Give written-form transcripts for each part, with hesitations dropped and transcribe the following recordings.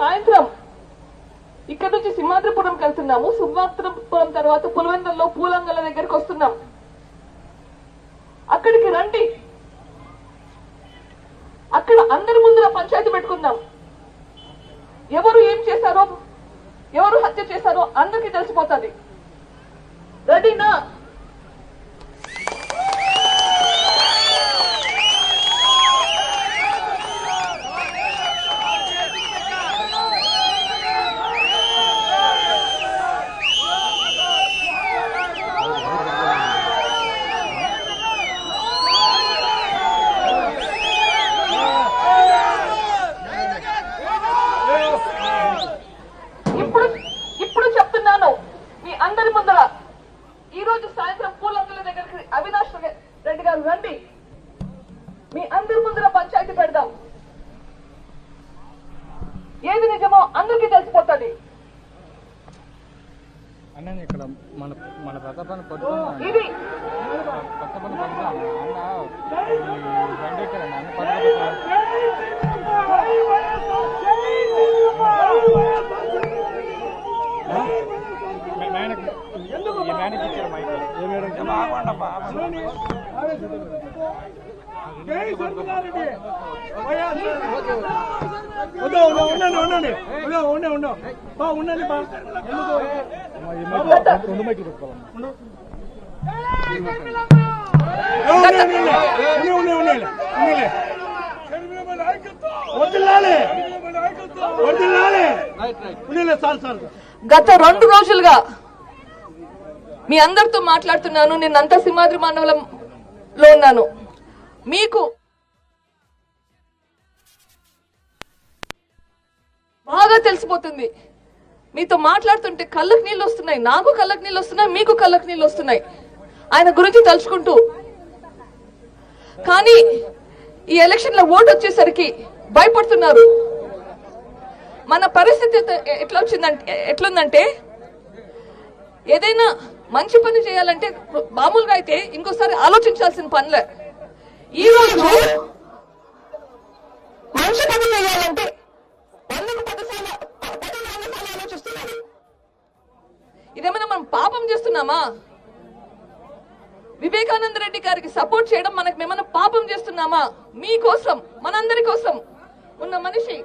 సాయంత్రం ఇక్కడ నుంచి సింహాద్రిపురం వెళ్తున్నాము. సింహాద్రిపురం తర్వాత పులివెందులలో పూలంగల దగ్గరికి వస్తున్నాం. అక్కడికి రండి. అక్కడ అందరి ముందర పంచాయతీ పెట్టుకుందాం. ఎవరు ఏం చేశారో, ఎవరు హత్య చేశారో అందరికీ తెలిసిపోతుంది. రెడీనా? ఇప్పుడు చెప్తున్నాను మీ అందరి ముందర, ఈ రోజు సాయంత్రం పూలంగల దగ్గరికి అవినాష్ రెడ్డి గారు రండి. మీ అందరి ముందర పంచాయతీ పెడదాం. ఏది నిజమో అందరికీ తెలిసిపోతుంది. ఇక్కడ మన ప్రతాపాన్ని ఇది గత 2 రోజులుగా మీ అందరితో మాట్లాడుతున్నాను. నిన్నంతా సింహాద్రి మండలంలో ఉన్నాను. మీకు బాగా తెలిసిపోతుంది. మీతో మాట్లాడుతుంటే కళ్ళకు నీళ్ళు వస్తున్నాయి, నాకు కళ్ళకు నీళ్ళు వస్తున్నాయి, మీకు కళ్ళకు నీళ్ళు వస్తున్నాయి ఆయన గురించి తలుచుకుంటూ. కానీ ఈ ఎలక్షన్ లో ఓటు వచ్చేసరికి భయపడుతున్నారు. మన పరిస్థితి ఎట్లుందంటే ఏదైనా మంచి పని చేయాలంటే మామూలుగా అయితే ఇంకోసారి ఆలోచించాల్సిన పనులే. ఈ రోజు మంచి పని చేయాలంటే 10 సార్లు ఆలోచిస్తున్నారు. ఇదేమైనా మనం పాపం చేస్తున్నామా? వివేకానంద రెడ్డి గారికి సపోర్ట్ చేయడం మనకు మేమన్నా పాపం చేస్తున్నామా? మీకోసం, మనందరి కోసం ఉన్న మనిషి.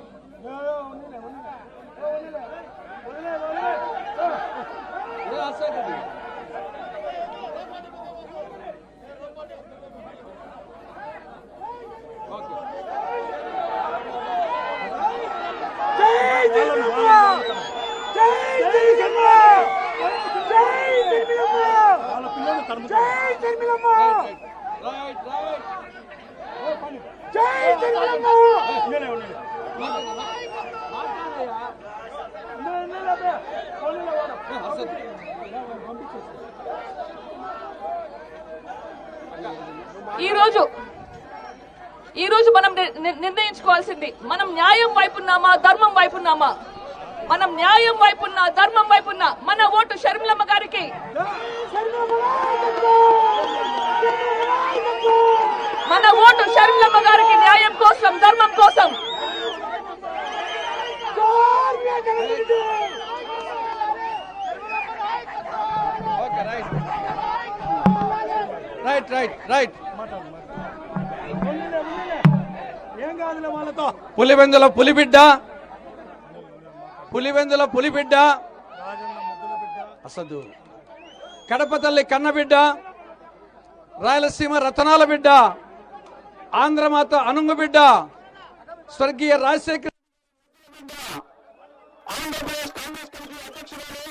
ఈ రోజు మనం నిర్ణయించుకోవాల్సింది, మనం న్యాయం వైపున్నామా, ధర్మం వైపున్నామా? మనం న్యాయం వైపున్నా, ధర్మం వైపున్నా. మన ఓటు షర్మిలమ్మ గారికి. మన ఓటు షర్మిలమ్మ గారికి, న్యాయం కోసం, ధర్మం కోసం. పులివెందుల పులిబిడ్డ అసలు కడప తల్లి కన్నబిడ్డ, రాయలసీమ రతనాల బిడ్డ, ఆంధ్రమాత అనుంగు బిడ్డ, స్వర్గీయ రాజశేఖర్ ఆంధ్రప్రదేశ్ కాంగ్రెస్ కమిటీ అధ్యక్షురాలు,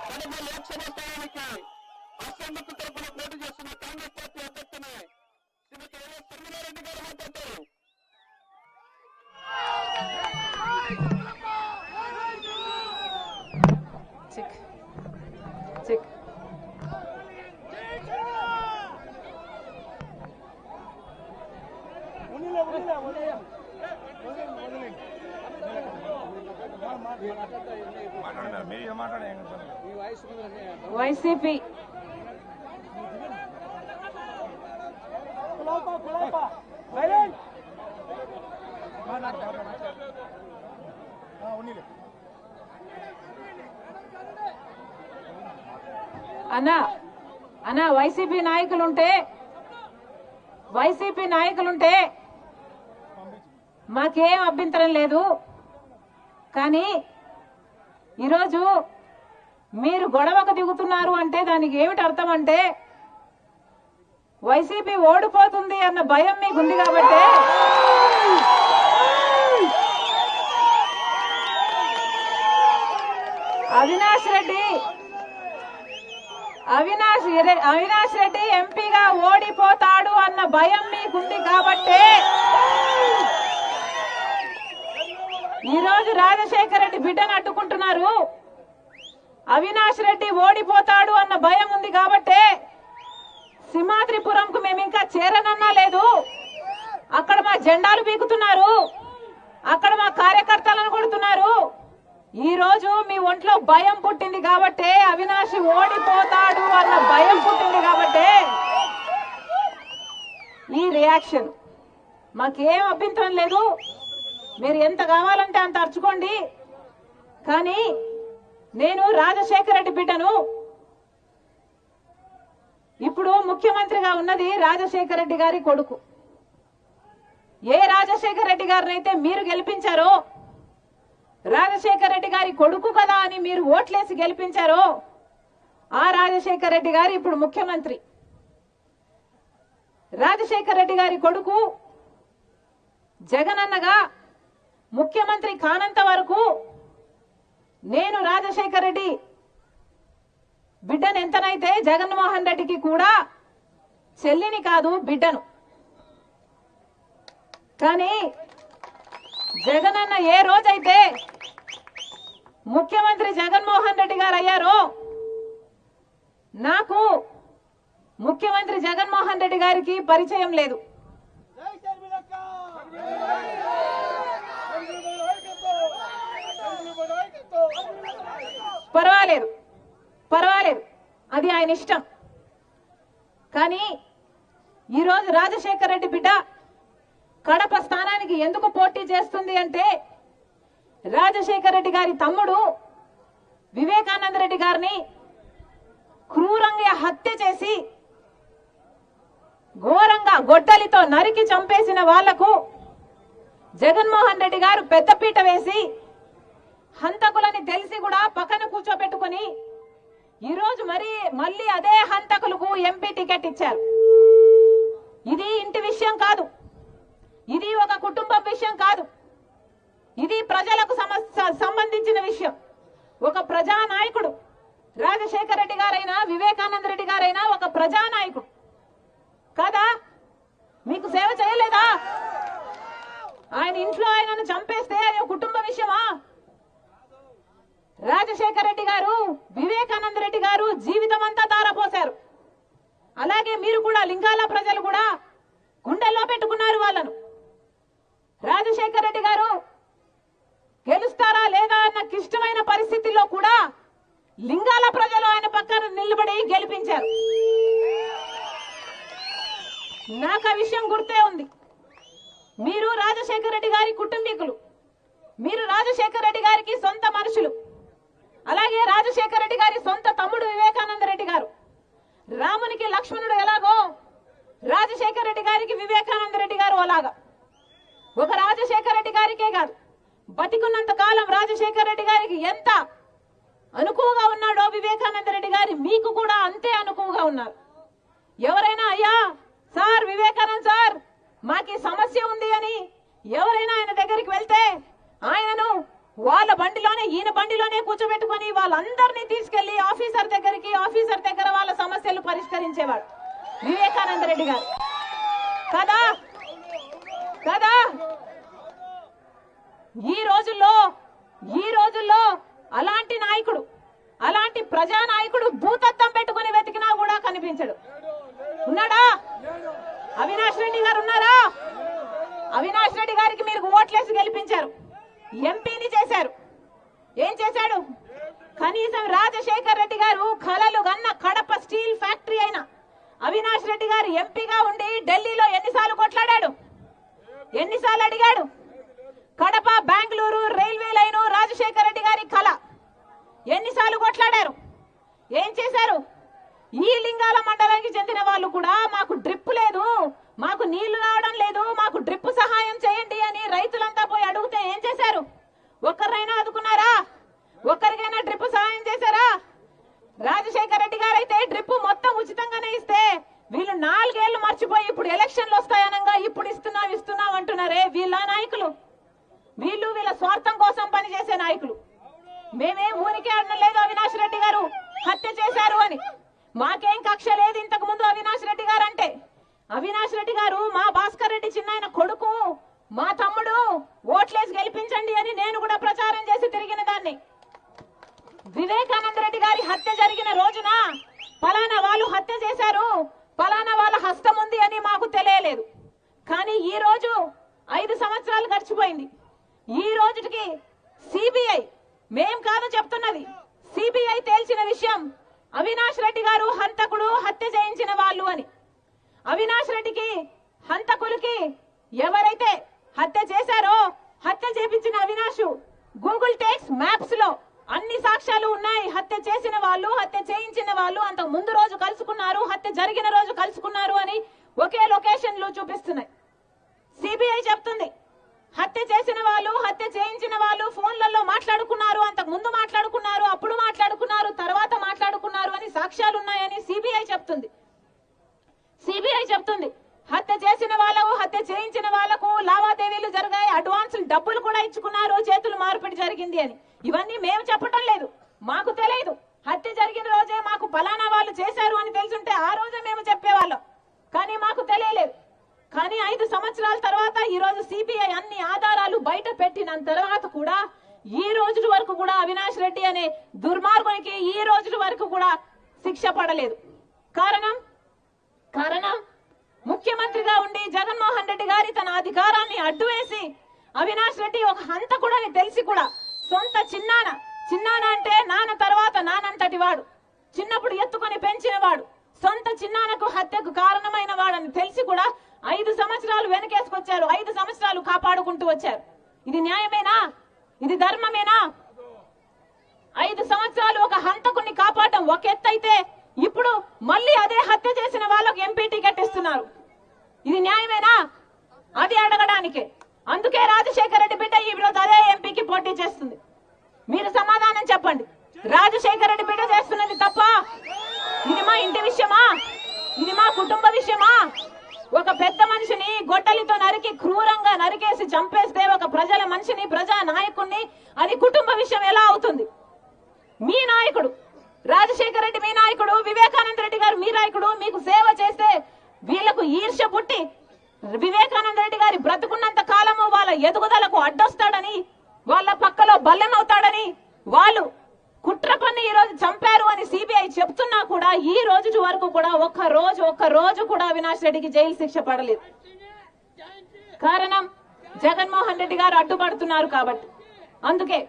కడప లోక్సభ స్థానానికి అసెంబ్లీకి తరపున పోటీ చేస్తున్న కాంగ్రెస్ పార్టీ అధ్యక్షుని శ్రీమతి శర్మిలారెడ్డి గారు మాట్లాడతారు. వైసీపీ అన్నా వైసీపీ నాయకులుంటే మాకేం అభ్యంతరం లేదు. కానీ ఈరోజు మీరు గొడవకు దిగుతున్నారు అంటే దానికి ఏమిటి అర్థం అంటే వైసీపీ ఓడిపోతుంది అన్న భయం మీకుంది కాబట్టి అవినాష్ రెడ్డి ఎంపీగా ఓడిపోతాడు అన్న భయం మీకుంది కాబట్టి ఈరోజు రాజశేఖర రెడ్డి బిడ్డను అడ్డుకుంటున్నారు. అవినాష్ రెడ్డి ఓడిపోతాడు అన్న భయం ఉంది కాబట్టి సింహాద్రిపురంకు మేము ఇంకా చేరనన్నా లేదు. అక్కడ మా జెండాలు పీకుతున్నారు, అక్కడ మా కార్యకర్తలను కొడుతున్నారు. ఈ రోజు మీ ఒంట్లో భయం పుట్టింది కాబట్టి అవినాష్ ఓడిపోతాడు అన్న భయం పుట్టింది కాబట్టి ఈ రియాక్షన్. మాకేం అభ్యంతరం లేదు, మీరు ఎంత కావాలంటే అంత అర్చుకోండి. కానీ నేను రాజశేఖర రెడ్డి బిడ్డను. ఇప్పుడు ముఖ్యమంత్రిగా ఉన్నది రాజశేఖర రెడ్డి గారి కొడుకు. ఏ రాజశేఖర రెడ్డి గారినైతే మీరు గెలిపించారో, రాజశేఖర రెడ్డి గారి కొడుకు కదా అని మీరు ఓట్లేసి గెలిపించారో ఆ రాజశేఖర రెడ్డి గారు ఇప్పుడు ముఖ్యమంత్రి. రాజశేఖర రెడ్డి గారి కొడుకు జగనన్నగా ముఖ్యమంత్రి కానంత వరకు నేను రాజశేఖర రెడ్డి బిడ్డను ఎంతనైతే జగన్మోహన్ రెడ్డికి కూడా చెల్లిని కాదు బిడ్డను. కానీ జగనన్న ఏ రోజైతే ముఖ్యమంత్రి జగన్మోహన్ రెడ్డి గారు అయ్యారో నాకు ముఖ్యమంత్రి జగన్మోహన్ రెడ్డి గారికి పరిచయం లేదు. పర్వాలేదు, అది ఆయన ఇష్టం. కానీ ఈరోజు రాజశేఖర రెడ్డి బిడ్డ కడప స్థానానికి ఎందుకు పోటీ చేస్తుంది అంటే రాజశేఖర రెడ్డి గారి తమ్ముడు వివేకానంద రెడ్డి గారిని క్రూరంగా హత్య చేసి ఘోరంగా గొడ్డలితో నరికి చంపేసిన వాళ్లకు జగన్మోహన్ రెడ్డి గారు పెద్దపీట వేసి హంతకులని తెలిసి కూడా పక్కన కూర్చోబెట్టుకుని ఈరోజు మళ్ళీ అదే హంతకులకు ఎంపీ టికెట్ ఇచ్చారు. ఇది ఇంటి విషయం కాదు, ఇది ఒక కుటుంబం విషయం కాదు, ఇది ప్రజలకు సంబంధించిన విషయం. ఒక ప్రజానాయకుడు రాజశేఖర రెడ్డి గారైనా వివేకానంద రెడ్డి గారైనా ఒక ప్రజానాయకుడు కాదా? మీకు సేవ చేయలేదా? ఆయన ఇంట్లో ఆయనను చంపేస్తే అది కుటుంబ విషయమా? రాజశేఖర రెడ్డి గారు వివేకానంద రెడ్డి గారు జీవితం అంతా ధారపోశారు. అలాగే మీరు కూడా లింగాల ప్రజలు కూడా గుండెల్లో పెట్టుకున్నారు వాళ్ళను. రాజశేఖర రెడ్డి గారు గెలుస్తారా లేదా అన్న క్లిష్టమైన పరిస్థితుల్లో కూడా లింగాల ప్రజలు ఆయన పక్కన నిలబడి గెలిపించారు. నాకు ఆ విషయం గుర్తే ఉంది. మీరు రాజశేఖర రెడ్డి గారి కుటుంబీకులు, మీరు రాజశేఖర రెడ్డి గారికి సొంత మనుషులు. అలాగే రాజశేఖర రెడ్డి గారి సొంత తమ్ముడు వివేకానంద రెడ్డి గారు. రామునికి లక్ష్మణుడు ఎలాగో రాజశేఖర రెడ్డి గారికి వివేకానంద రెడ్డి గారు అలాగా. ఒక రాజశేఖర రెడ్డి గారికే కాదు, బతికున్నంత కాలం రాజశేఖర రెడ్డి గారికి ఎంత అనుకువగా ఉన్నాడో వివేకానంద రెడ్డి గారి మీకు కూడా అంతే అనుకువగా ఉన్నారు. ఎవరైనా అయ్యా సార్ వివేకానంద్ సార్ మాకి సమస్య ఉంది అని ఎవరైనా ఆయన దగ్గరికి వెళ్తే ఆయనను వాళ్ళ బండిలోనే ఈయన బండిలోనే కూర్చోబెట్టుకుని వాళ్ళందరినీ తీసుకెళ్లి ఆఫీసర్ దగ్గర వాళ్ళ సమస్యలు పరిష్కరించేవాడు వివేకానంద రెడ్డి గారు కదా. ఈ రోజుల్లో అలాంటి నాయకుడు, అలాంటి ప్రజానాయకుడు భూతత్వం పెట్టుకుని వెతికినా కూడా కనిపించడు. ఉన్నాడా? అవినాష్ రెడ్డి గారు ఉన్నారా? అవినాష్ రెడ్డి గారికి మీరు ఓట్లేసి గెలిపించారు, ఎంపీని చేశారు. ఏం చేశాడు? కనీసం రాజశేఖర రెడ్డి గారు కలలు గన్న కడప స్టీల్ ఫ్యాక్టరీ అయిన అవినాష్ రెడ్డి గారు ఎంపీగా ఉండి ఢిల్లీలో ఎన్నిసార్లు కొట్లాడాడు, ఎన్నిసార్లు అడిగాడు? కడప బెంగళూరు రైల్వే లైను రాజశేఖర రెడ్డి గారి కళ. ఎన్నిసార్లు కొట్లాడారు, ఏం చేశారు? ఈ లింగాల మండలానికి చెందిన వాళ్ళు కూడా మాకు డ్రిప్ లేదు, మాకు నీళ్లు రావడం లేదు, మాకు డ్రిప్ సహాయం చేయండి అని రైతులంతా పోయి అడిగితే ఏం చేశారు? ఒక్కరైనా ఆదుకున్నారా? ఒక్కరికైనా డ్రిప్ సహాయం చేశారా? రాజశేఖర రెడ్డి గారు అయితే డ్రిప్ మొత్తం ఉచితంగానే ఇస్తే వీళ్ళు 4 ఏళ్లు మర్చిపోయి ఇప్పుడు ఎలక్షన్లు వస్తాయనగా ఇప్పుడు ఇస్తున్నాం అంటున్నారే. వీళ్ళ నాయకులు, వీళ్ళ స్వార్థం కోసం పనిచేసే నాయకులు. మేమేం ఊరికే అనలేదు అవినాష్ రెడ్డి గారు హత్య చేశారు అని. మాకేం కక్ష లేదు ఇంతకు ముందు అవినాష్ రెడ్డి గారు అంటే. అవినాష్ రెడ్డి గారు మా భాస్కర్ రెడ్డి చిన్నాయన కొడుకు, మా తమ్ముడు, ఓట్లేసి గెలిపించండి అని నేను కూడా ప్రచారం చేసి తిరిగిన దాన్ని. వివేకానంద రెడ్డి గారి హత్య జరిగిన రోజున పలానా వాళ్ళు హత్య చేశారు, పలానా వాళ్ళ హస్తం ఉంది అని మాకు తెలియలేదు. కానీ ఈ రోజు 5 సంవత్సరాలు గడిచిపోయింది. ఈ రోజుకి సిబిఐ, మేం కాదు చెప్తున్నది, సిబిఐ తేల్చిన విషయం అవినాష్ రెడ్డి గారు హంతకుడు, హత్య చేయించిన వాళ్ళు అని. అవినాష్ రెడ్డికి, హంతకులకి ఎవరైతే హత్య చేశారో హత్య చేపించిన అవినాష్ గూగుల్ టేక్స్ మ్యాప్స్ లో అన్ని సాక్ష్యాలు ఉన్నాయి. హత్య చేసిన వాళ్ళు, హత్య చేయించిన వాళ్ళు అంతకు ముందు రోజు కలుసుకున్నారు, హత్య జరిగిన రోజు కలుసుకున్నారు అని ఒకే లొకేషన్ లో చూపిస్తున్నాయి. సిబిఐ చెప్తుంది హత్య చేసిన వాళ్ళు, హత్య చేయించిన వాళ్ళు ఫోన్లలో మాట్లాడుకున్నారు, అంతకు ముందు మాట్లాడుకున్నారు, అప్పుడు మాట్లాడుకున్నారు, తర్వాత మాట్లాడుకున్నారు అని సాక్ష్యాలు ఉన్నాయని సిబిఐ చెప్తుంది. సిబిఐ చెప్తుంది హత్య చేసిన వాళ్ళకు, హత్య చేయించిన వాళ్లకు లావాదేవీలు జరిగాయి, అడ్వాన్సులు డబ్బులు కూడా ఇచ్చుకున్నారు, చేతులు మార్పిడి జరిగింది అని. ఇవన్నీ మేము చెప్పటం లేదు, మాకు తెలియదు. హత్య జరిగిన రోజే మాకు ఫలానా వాళ్ళు చేశారు అని తెలుసుంటే ఆ రోజే మేము చెప్పేవాళ్ళం, కానీ మాకు తెలియలేదు. కానీ 5 సంవత్సరాల తర్వాత ఈ రోజు సిబిఐ అన్ని ఆధారాలు బయట పెట్టిన తర్వాత కూడా ఈ రోజు వరకు కూడా అవినాష్ రెడ్డి అనే దుర్మార్గునికి ఈ రోజు వరకు కూడా శిక్ష పడలేదు. కారణం ముఖ్యమంత్రిగా ఉండి జగన్మోహన్ రెడ్డి గారి తన అధికారాన్ని అడ్డువేసి అవినాష్ రెడ్డి ఒక హంతకుడని తెలిసి కూడా సొంత చిన్నాన అంటే నాన్న తర్వాత నానంతటి వాడు, చిన్నప్పుడు ఎత్తుకొని పెంచిన వాడు, సొంత చిన్నానకు హత్యకు కారణమైన వాడని తెలిసి కూడా 5 సంవత్సరాలు వెనకేసుకొచ్చారు, 5 సంవత్సరాలు కాపాడుకుంటూ వచ్చారు. ఇది న్యాయమేనా? ఇది ధర్మమేనా? 5 సంవత్సరాలు ఒక హంతకుని కాపాడటం ఒక ఎత్తు అయితే ఇప్పుడు మళ్ళీ అదే హత్య చేసిన వాళ్ళకు ఎంపీ టికెట్ ఇస్తున్నారు. ఇది న్యాయమేనా? అది అడగడానికే. అందుకే రాజశేఖర రెడ్డి బిడ్డ ఈ రోజు అదే ఎంపీకి పోటీ చేస్తుంది. మీరు సమాధానం చెప్పండి. రాజశేఖర రెడ్డి బిడ్డ చేస్తున్నది తప్ప? ఇది మా ఇంటి విషయమా? ఇది మా కుటుంబ విషయమా? ఒక పెద్ద మనిషిని గొడ్డలితో నరికి క్రూరంగా నరికేసి చంపేస్తే ఒక ప్రజల మనిషిని, ప్రజా నాయకుడిని అది కుటుంబ విషయం ఎలా అవుతుంది? మీ నాయకుడు రాజశేఖర రెడ్డి, మీ నాయకుడు వివేకానంద రెడ్డి గారు, మీ నాయకుడు మీకు సేవ చేస్తే వీళ్లకు ఈర్ష్య పుట్టి వివేకానంద రెడ్డి గారి బ్రతుకున్నంత కాలము వాళ్ళ ఎదుగుదలకు అడ్డొస్తాడని, వాళ్ళ పక్కలో బల్లెమవుతాడని వాళ్ళు కుట్ర పన్ని ఈ రోజు చంపారు అని సిబిఐ చెప్తున్నా కూడా ఈ రోజు వరకు కూడా ఒక్క రోజు కూడా అవినాష్ రెడ్డికి జైలు శిక్ష పడలేదు. కారణం జగన్మోహన్ రెడ్డి గారు అడ్డుపడుతున్నారు కాబట్టి. అందుకే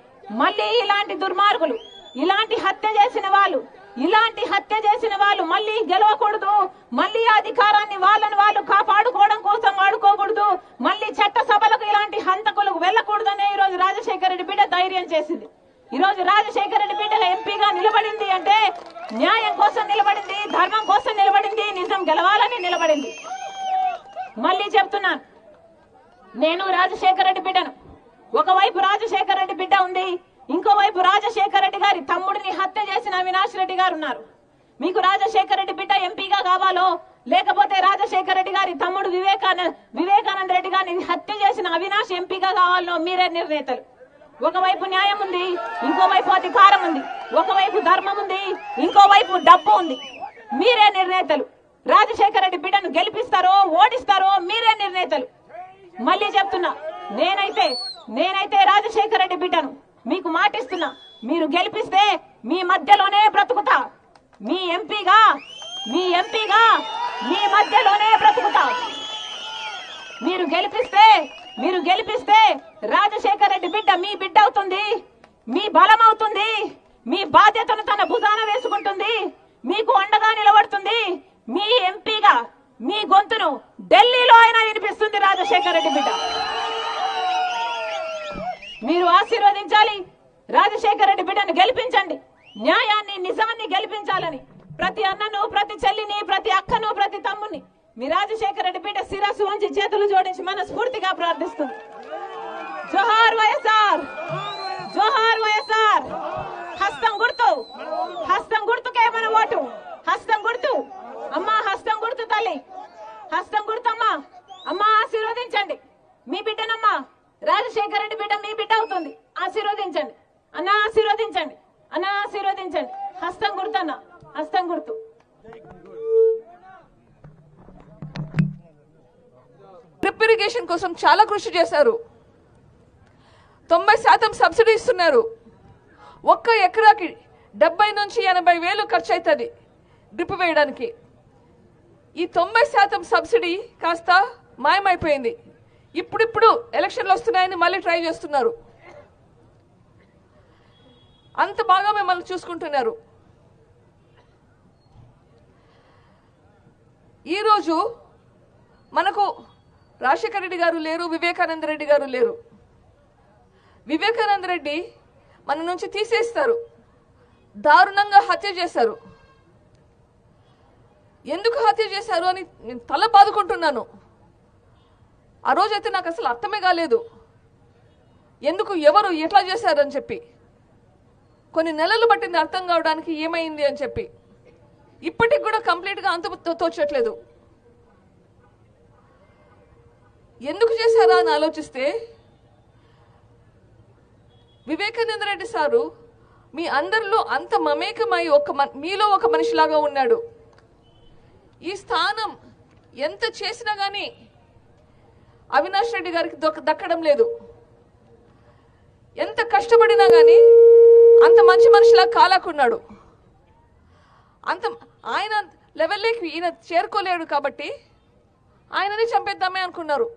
మళ్ళీ ఇలాంటి దుర్మార్గులు, ఇలాంటి హత్య చేసిన వాళ్ళు మళ్ళీ గెలవకూడదు, మళ్ళీ అధికారాన్ని వాళ్ళని వాళ్ళు కాపాడుకోవడం కోసం వాడుకోకూడదు, మళ్ళీ చట్ట సభలకు ఇలాంటి హంతకులకు వెళ్ళకూడదనే ఈ రోజు రాజశేఖర రెడ్డి బిడ్డ ధైర్యం చేసింది. ఈ రోజు రాజశేఖర రెడ్డి బిడ్డ ఎంపీగా నిలబడింది అంటే న్యాయం కోసం నిలబడింది, ధర్మం కోసం నిలబడింది, నిజం గెలవాలని నిలబడింది. మళ్ళీ చెప్తున్నాను, నేను రాజశేఖర రెడ్డి బిడ్డను. ఒకవైపు రాజశేఖర రెడ్డి బిడ్డ ఉంది, ఇంకోవైపు రాజశేఖర రెడ్డి గారి తమ్ముడిని హత్య చేసిన అవినాష్ రెడ్డి గారు ఉన్నారు. మీకు రాజశేఖర రెడ్డి బిడ్డ ఎంపీగా కావాలో లేకపోతే రాజశేఖర రెడ్డి గారి తమ్ముడు వివేకానంద రెడ్డి గారిని హత్య చేసిన అవినాష్ ఎంపీగా కావాలో మీరే నిర్ణేతలు. ఒకవైపు న్యాయం ఉంది, ఇంకోవైపు అధికారం ఉంది, ఒకవైపు ధర్మం ఉంది, ఇంకోవైపు డబ్బు ఉంది. మీరే నిర్ణేతలు. రాజశేఖర రెడ్డి బిడ్డను గెలిపిస్తారో ఓడిస్తారో మీరే నిర్ణేతలు. మళ్ళీ చెప్తున్నా, నేనైతే రాజశేఖర రెడ్డి బిడ్డను మీకు మాటిస్తున్నా, మీరు గెలిపిస్తే మీ మధ్యలోనే బ్రతుకుతా, మీ ఎంపీగా మీ మధ్యలోనే బ్రతుకుతా. మీరు గెలిపిస్తే రాజశేఖర రెడ్డి బిడ్డ మీ బిడ్డ అవుతుంది, మీ బలం అవుతుంది, మీ బాధ్యతను తన భుజాన వేసుకుంటుంది, మీకు అండగా నిలబడుతుంది. మీ ఎంపీగా మీ గొంతును ఢిల్లీలో అయినా వినిపిస్తుంది రాజశేఖర రెడ్డి బిడ్డ. మీరు ఆశీర్వదించాలి. రాజశేఖర రెడ్డి బిడ్డను గెలిపించండి. న్యాయాన్ని నిజాన్ని గెలిపించాలని ప్రతి అన్నను, ప్రతి చెల్లిని, ప్రతి అక్కను, ప్రతి తమ్ముని మీ రాజశేఖర రెడ్డి బిడ్డ శిరస్సు వంచి చేతులు జోడించి మనస్ఫూర్తిగా ప్రార్థిస్తుంది. జోహార్ వైఎస్ఆర్, జోహార్ వైఎస్ఆర్. హస్తం గుర్తుకే మన ఓటు. హస్తం గుర్తు అమ్మా, హస్తం గుర్తు తల్లి, హస్తం గుర్తమ్మా. అమ్మా ఆశీర్వదించండి మీ బిడ్డనమ్మా. రాజశేఖర రెడ్డి బిడ్డ మీ బిడ్డ అవుతుంది. ఆశీర్వదించండి అన్నా, ఆశీర్వదించండి అన్నా, ఆశీర్వదించండి. హస్తం గుర్తు అన్న, హస్తం గుర్తు. డ్రిప్ ఇరిగేషన్ కోసం చాలా కృషి చేశారు. 90% సబ్సిడీ ఇస్తున్నారు. ఒక్క ఎకరాకి 70 నుంచి 80 వేలు ఖర్చు అవుతుంది డ్రిప్ వేయడానికి. ఈ 90% సబ్సిడీ కాస్త మాయమైపోయింది. ఇప్పుడు ఎలక్షన్లు వస్తున్నాయని మళ్ళీ ట్రై చేస్తున్నారు. అంత బాగా మిమ్మల్ని చూసుకుంటున్నారు. ఈరోజు మనకు రాజశేఖర రెడ్డి గారు లేరు, వివేకానంద రెడ్డి గారు లేరు. వివేకానంద రెడ్డి మన నుంచి తీసేస్తారు. దారుణంగా హత్య చేశారు. ఎందుకు హత్య చేశారు అని నేను తల బాదుకుంటున్నాను. ఆ రోజైతే నాకు అసలు అర్థమే కాలేదు, ఎందుకు, ఎవరు, ఎట్లా చేశారని చెప్పి. కొన్ని నెలలు పట్టింది అర్థం కావడానికి ఏమైంది అని చెప్పి. ఇప్పటికి కూడా కంప్లీట్గా అంత తోచట్లేదు. ఎందుకు చేశారా అని ఆలోచిస్తే, వివేకానంద రెడ్డి సారు మీ అందరిలో అంత మమేకమై మీలో ఒక మనిషిలాగా ఉన్నాడు. ఈ స్థానం ఎంత చేసినా కానీ అవినాష్ రెడ్డి గారికి దక్కడం లేదు. ఎంత కష్టపడినా కానీ అంత మంచి మనిషిలా కాలాకున్నాడు. అంత ఆయన లెవెల్లోకి ఈయన చేరుకోలేడు కాబట్టి ఆయనని చంపేద్దామే అనుకున్నారు.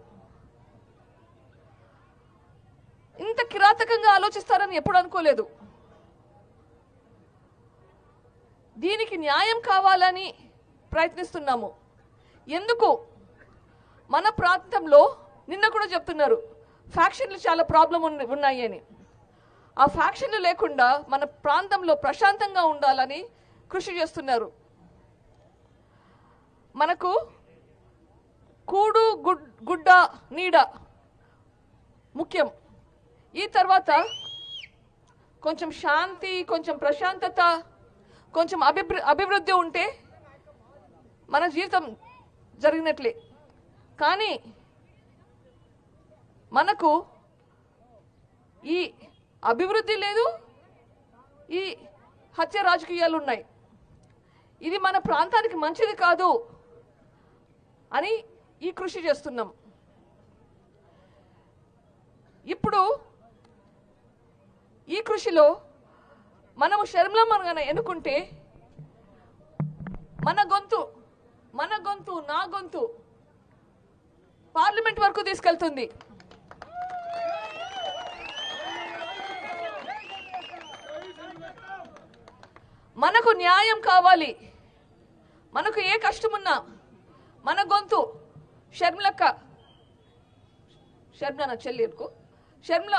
ఇంత కిరాతకంగా ఆలోచిస్తారని ఎప్పుడు అనుకోలేదు. దీనికి న్యాయం కావాలని ప్రయత్నిస్తున్నాము. ఎందుకు మన ప్రాంతంలో నిన్న కూడా చెప్తున్నారు ఫ్యాక్షన్లు చాలా ప్రాబ్లం ఉన్నాయి అని. ఆ ఫ్యాక్షన్లు లేకుండా మన ప్రాంతంలో ప్రశాంతంగా ఉండాలని కృషి చేస్తున్నారు. మనకు కూడు గుడ్డ నీడ ముఖ్యం. ఈ తర్వాత కొంచెం శాంతి, కొంచెం ప్రశాంతత, కొంచెం అభివృద్ధి ఉంటే మన జీవితం జరిగినట్లే. కానీ మనకు ఈ అభివృద్ధి లేదు, ఈ హత్య రాజకీయాలు ఉన్నాయి. ఇది మన ప్రాంతానికి మంచిది కాదు అని ఈ కృషి చేస్తున్నాం. ఇప్పుడు ఈ కృషిలో మనము శర్మలమ్మను ఎన్నుకుంటే మన గొంతు, నా గొంతు పార్లమెంట్ వరకు తీసుకెళ్తుంది. మనకు న్యాయం కావాలి. మనకు ఏ కష్టమున్నా మన గొంతు షర్మిల చెల్లెలకు షర్మిల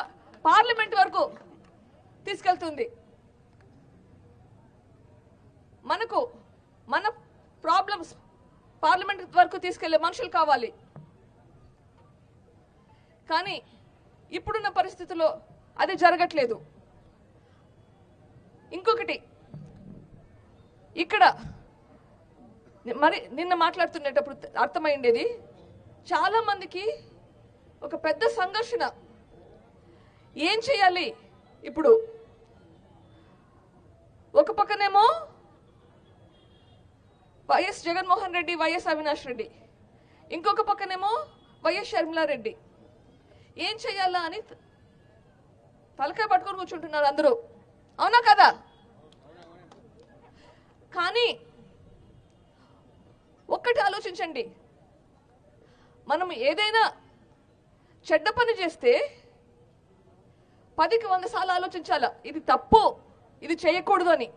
పార్లమెంట్ వరకు తీసుకెళ్తుంది. మనకు మన ప్రాబ్లమ్స్ పార్లమెంట్ వరకు తీసుకెళ్లే మనుషులు కావాలి. కానీ ఇప్పుడున్న పరిస్థితుల్లో అది జరగట్లేదు. ఇంకొకటి, ఇక్కడ మరి నిన్న మాట్లాడుతున్నప్పుడు అర్థమైండేది, చాలా మందికి ఒక పెద్ద సంఘర్షణ. ఏం చేయాలి ఇప్పుడు? ఒక పక్కనేమో వైఎస్ జగన్మోహన్ రెడ్డి, వైఎస్ అవినాష్ రెడ్డి, ఇంకొక పక్కనేమో వైఎస్ షర్మిలారెడ్డి. ఏం చేయాలా అని తలకాయ పట్టుకొని కూర్చుంటున్నారు అందరూ. అవునా కదా? కానీ ఒక్కటి ఆలోచించండి, మనం ఏదైనా చెడ్డ పని చేస్తే 10కి 100 సార్లు ఆలోచించాలా, ఇది తప్పు, ఇది చేయకూడదు అని.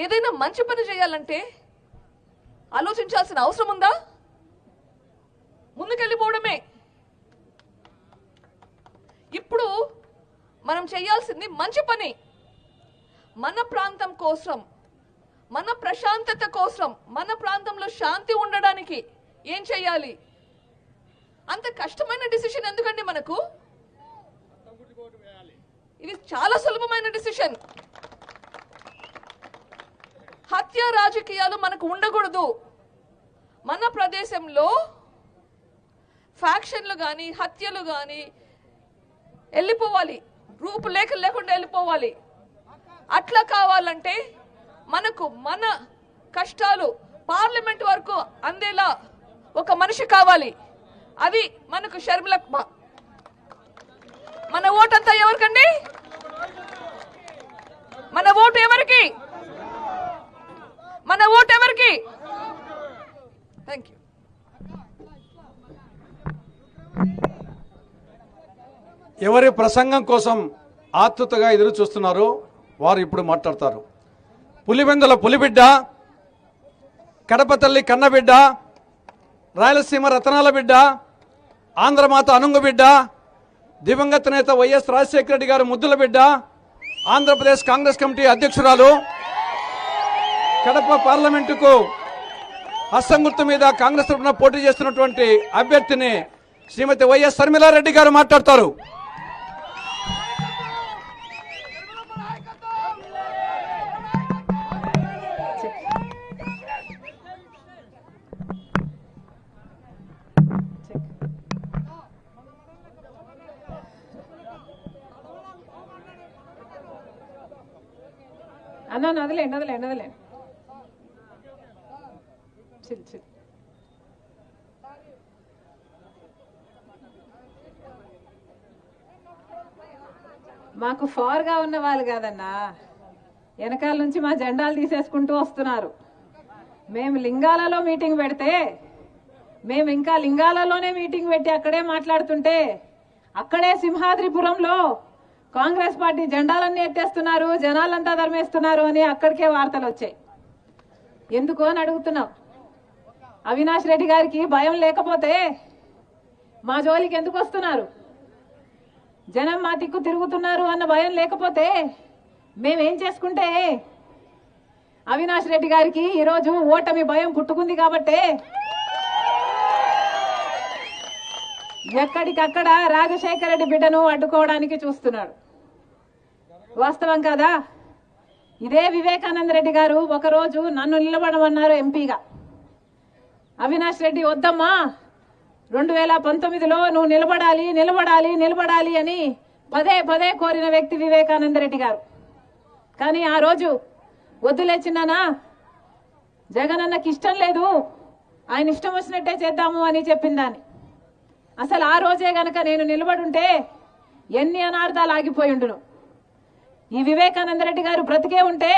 ఏదైనా మంచి పని చేయాలంటే ఆలోచించాల్సిన అవసరం ఉందా? ముందుకెళ్ళిపోవడమే. ఇప్పుడు మనం చేయాల్సింది మంచి పని. మన ప్రాంతం కోసం, మన ప్రశాంతత కోసం, మన ప్రాంతంలో శాంతి ఉండడానికి ఏం చేయాలి? అంత కష్టమైన డిసిషన్ ఎందుకండి మనకు? ఇది చాలా సులభమైన డిసిషన్. హత్య రాజకీయాలు మనకు ఉండకూడదు. మన ప్రదేశంలో ఫ్యాక్షన్లు కానీ హత్యలు కానీ వెళ్ళిపోవాలి, రూపురేఖలు లేకుండా వెళ్ళిపోవాలి. అట్లా కావాలంటే మనకు మన కష్టాలు పార్లమెంట్ వరకు అందేలా ఒక మనిషి కావాలి. అది మనకు షర్మిలమ్మ. మన ఓటు అంతా ఎవరికండి? మన ఓటు ఎవరికి? మన ఓటు ఎవరికి? Thank you. ఎవరి ప్రసంగం కోసం ఆతృతగా ఎదురు చూస్తున్నారో వారు ఇప్పుడు మాట్లాడతారు. పులివెందుల పులిబిడ్డ, కడప తల్లి కన్నబిడ్డ, రాయలసీమ రతనాల బిడ్డ, ఆంధ్రమాత అనుంగు బిడ్డ, దివంగత నేత వైఎస్ రాజశేఖర రెడ్డి గారు ముద్దుల బిడ్డ, ఆంధ్రప్రదేశ్ కాంగ్రెస్ కమిటీ అధ్యక్షురాలు, కడప పార్లమెంటుకు హస్తం గుర్తు మీద కాంగ్రెస్ తరఫున పోటీ చేస్తున్నటువంటి అభ్యర్థిని శ్రీమతి వైఎస్ షర్మిలారెడ్డి గారు మాట్లాడతారు. అన్నా వదిలేండి వదిలేండి వదిలేండి. Chill chill. మాకు ఫార్గా ఉన్న వాళ్ళు కాదన్నా, వెనకాల నుంచి మా జెండాలు తీసేసుకుంటూ వస్తున్నారు. మేము లింగాలలో మీటింగ్ పెడితే, మేము ఇంకా లింగాలలోనే మీటింగ్ పెట్టి అక్కడే మాట్లాడుతుంటే, అక్కడే సింహాద్రిపురంలో కాంగ్రెస్ పార్టీ జెండాలన్నీ ఎత్తేస్తున్నారు, జనాలంతా ధర్మేస్తున్నారు అని అక్కడికే వార్తలు వచ్చాయి. ఎందుకు అని అడుగుతున్నాం. అవినాష్ రెడ్డి గారికి భయం లేకపోతే మా జోలికి ఎందుకు వస్తున్నారు? జనం మా తిక్కు తిరుగుతున్నారు అన్న భయం లేకపోతే మేమేం చేసుకుంటే? అవినాష్ రెడ్డి గారికి ఈరోజు ఓటమి భయం పుట్టుకుంది కాబట్టే ఎక్కడికక్కడ రాజశేఖర రెడ్డి బిడ్డను అడ్డుకోవడానికి చూస్తున్నాడు. వాస్తవం కాదా? ఇదే వివేకానంద రెడ్డి గారు ఒకరోజు నన్ను నిలబడమన్నారు ఎంపీగా. అవినాష్ రెడ్డి వద్దమ్మా, 2019లో నువ్వు నిలబడాలి నిలబడాలి నిలబడాలి అని పదే పదే కోరిన వ్యక్తి వివేకానంద రెడ్డి గారు. కానీ ఆ రోజు వద్దులే చిన్నానా, జగన్ అన్నకి ఇష్టం లేదు, ఆయన ఇష్టం వచ్చినట్టే చేద్దాము అని చెప్పిందాన్ని. అసలు ఆ రోజే గనక నేను నిలబడుంటే ఎన్ని అనార్థాలు ఆగిపోయిండును. ఈ వివేకానంద రెడ్డి గారు బ్రతికే ఉంటే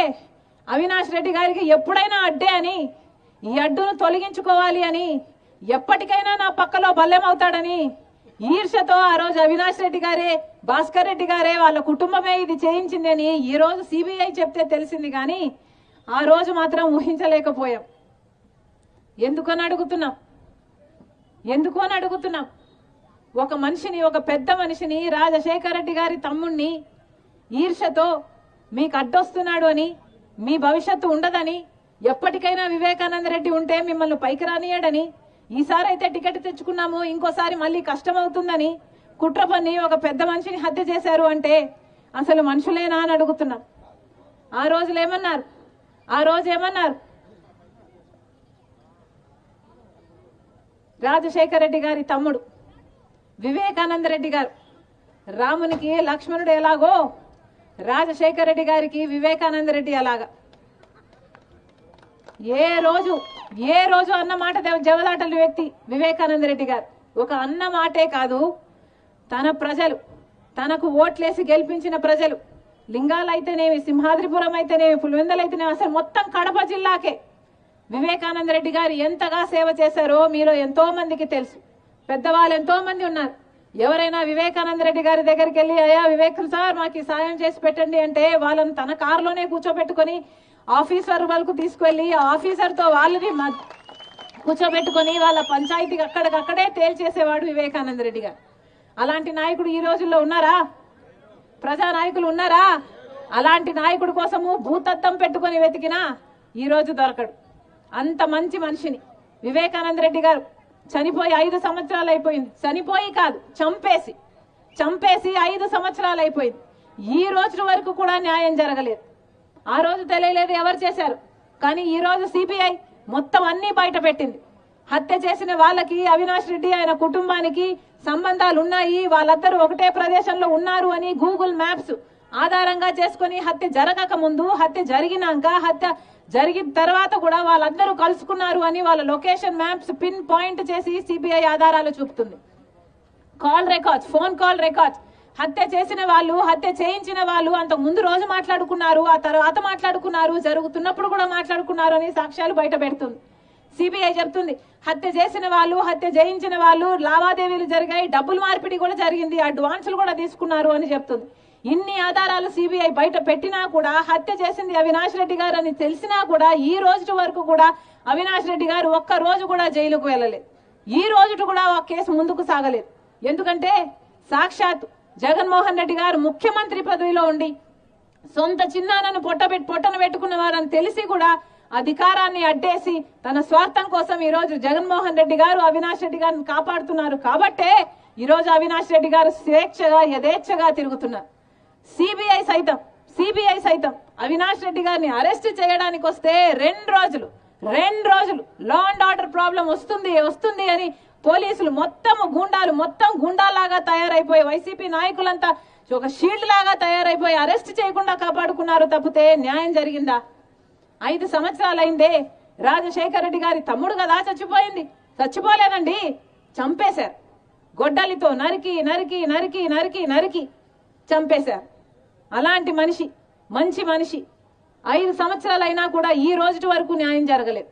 అవినాష్ రెడ్డి గారికి ఎప్పుడైనా అడ్డే అని, ఈ అడ్డును తొలగించుకోవాలి అని, ఎప్పటికైనా నా పక్కలో బల్లెమవుతాడని ఈర్షతో ఆ రోజు అవినాష్ రెడ్డి గారే, భాస్కర్ రెడ్డి గారే, వాళ్ళ కుటుంబమే ఇది చేయించింది అని ఈ రోజు సిబిఐ చెప్తే తెలిసింది. కానీ ఆ రోజు మాత్రం ఊహించలేకపోయాం. ఎందుకని అడుగుతున్నాం? ఎందుకు అని అడుగుతున్నాం? ఒక మనిషిని, ఒక పెద్ద మనిషిని, రాజశేఖర రెడ్డి గారి తమ్ముణ్ణి ఈర్షతో మీకు అడ్డొస్తున్నాడు అని, మీ భవిష్యత్తు ఉండదని, ఎప్పటికైనా వివేకానంద రెడ్డి ఉంటే మిమ్మల్ని పైకి రానియడని, ఈసారి అయితే టికెట్ తెచ్చుకున్నాము ఇంకోసారి మళ్ళీ కష్టం అవుతుందని కుట్ర పన్ని ఒక పెద్ద మనిషిని హత్య చేశారు అంటే అసలు మనుషులేనా అని అడుగుతున్నాం. ఆ రోజులు ఏమన్నారు? ఆ రోజు ఏమన్నారు? రాజశేఖర రెడ్డి గారి తమ్ముడు వివేకానంద రెడ్డి గారు, రామునికి లక్ష్మణుడు ఎలాగో రాజశేఖర రెడ్డి గారికి వివేకానంద రెడ్డి అలాగా. ఏ రోజు అన్న మాట జవదాటలు వ్యక్తి వివేకానంద రెడ్డి గారు. ఒక అన్న మాటే కాదు, తన ప్రజలు, తనకు ఓట్లేసి గెలిపించిన ప్రజలు, లింగాలైతేనేమి, సింహాద్రిపురం అయితేనేమి, పులివెందులైతేనేమి, అసలు మొత్తం కడప జిల్లాకే వివేకానంద రెడ్డి గారు ఎంతగా సేవ చేశారో మీలో ఎంతో మందికి తెలుసు. పెద్దవాళ్ళు ఎంతో మంది ఉన్నారు. ఎవరైనా వివేకానంద రెడ్డి గారి దగ్గరికి వెళ్ళి, అయ్యా వివేక్ సార్ మాకు సాయం చేసి పెట్టండి అంటే వాళ్ళని తన కారులోనే కూర్చోబెట్టుకొని ఆఫీసర్ వాళ్ళకు తీసుకువెళ్ళి ఆఫీసర్తో వాళ్ళని కూర్చోబెట్టుకొని వాళ్ళ పంచాయతీకి అక్కడికక్కడే తేల్చేసేవాడు వివేకానంద రెడ్డి గారు. అలాంటి నాయకుడు ఈ రోజుల్లో ఉన్నారా? ప్రజా నాయకులు ఉన్నారా? అలాంటి నాయకుడి కోసము భూతత్వం పెట్టుకొని వెతికినా ఈ రోజు దొరకడు. అంత మంచి మనిషిని వివేకానంద రెడ్డి గారు చనిపోయి 5 సంవత్సరాలు అయిపోయింది. చనిపోయి కాదు, చంపేసి 5 సంవత్సరాలు అయిపోయింది. ఈ రోజు వరకు కూడా న్యాయం జరగలేదు. ఆ రోజు తెలియలేదు ఎవరు చేశారు, కానీ ఈ రోజు సిబిఐ మొత్తం అన్ని బయట పెట్టింది. హత్య చేసిన వాళ్ళకి, అవినాష్ రెడ్డి ఆయన కుటుంబానికి సంబంధాలు ఉన్నాయి, వాళ్ళందరూ ఒకటే ప్రదేశంలో ఉన్నారు అని గూగుల్ మ్యాప్స్ ఆధారంగా చేసుకుని హత్య జరగక ముందు, హత్య జరిగినాక, హత్య జరిగిన తర్వాత కూడా వాళ్ళందరూ కలుసుకున్నారు అని వాళ్ళ లొకేషన్ మ్యాప్స్ పిన్ పాయింట్ చేసి సిబిఐ ఆధారాలు చూపుతుంది. Call records, phone call records, హత్య చేసిన వాళ్ళు, హత్య చేయించిన వాళ్ళు అంతకు ముందు రోజు మాట్లాడుకున్నారు, ఆ తర్వాత మాట్లాడుకున్నారు, జరుగుతున్నప్పుడు కూడా మాట్లాడుకున్నారు అని సాక్ష్యాలు బయట పెడుతుంది. సిబిఐ చెప్తుంది హత్య చేసిన వాళ్ళు, హత్య చేయించిన వాళ్ళు లావాదేవీలు జరిగాయి, డబ్బులు మార్పిడి కూడా జరిగింది, అడ్వాన్సులు కూడా తీసుకున్నారు అని చెప్తుంది. ఇన్ని ఆధారాలు సిబిఐ బయట పెట్టినా కూడా హత్య చేసింది అవినాష్ రెడ్డి గారు అని తెలిసినా కూడా ఈ రోజు వరకు కూడా అవినాష్ రెడ్డి గారు ఒక్క రోజు కూడా జైలుకు వెళ్ళలేదు. ఈ రోజు కూడా ఆ కేసు ముందుకు సాగలేదు. ఎందుకంటే సాక్షాత్ జగన్మోహన్ రెడ్డి గారు ముఖ్యమంత్రి పదవిలో ఉండి సొంత చిన్నాన్నను పొట్టన పెట్టుకున్న వారని తెలిసి కూడా అధికారాన్ని అడ్డేసి తన స్వార్థం కోసం ఈ రోజు జగన్మోహన్ రెడ్డి గారు అవినాష్ రెడ్డి గారిని కాపాడుతున్నారు. కాబట్టే ఈ రోజు అవినాష్ రెడ్డి గారు స్వేచ్ఛగా యథేచ్ఛగా తిరుగుతున్నారు. సిబిఐ సైతం అవినాష్ రెడ్డి గారిని అరెస్ట్ చేయడానికి వస్తే 2 రోజులు లా అండ్ ఆర్డర్ ప్రాబ్లం వస్తుంది అని పోలీసులు మొత్తం గుండాలాగా తయారైపోయి, వైసీపీ నాయకులంతా ఒక షీల్డ్ లాగా తయారైపోయి అరెస్ట్ చేయకుండా కాపాడుకున్నారు తప్పితే న్యాయం జరిగిందా? 5 సంవత్సరాలు అయిందే. రాజశేఖర రెడ్డి గారి తమ్ముడు కదా చచ్చిపోయింది, చచ్చిపోలేదండి, చంపేశారు. గొడ్డలితో నరికి చంపేశారు. అలాంటి మనిషి, మంచి మనిషి 5 సంవత్సరాలు అయినా కూడా ఈ రోజు వరకు న్యాయం జరగలేదు.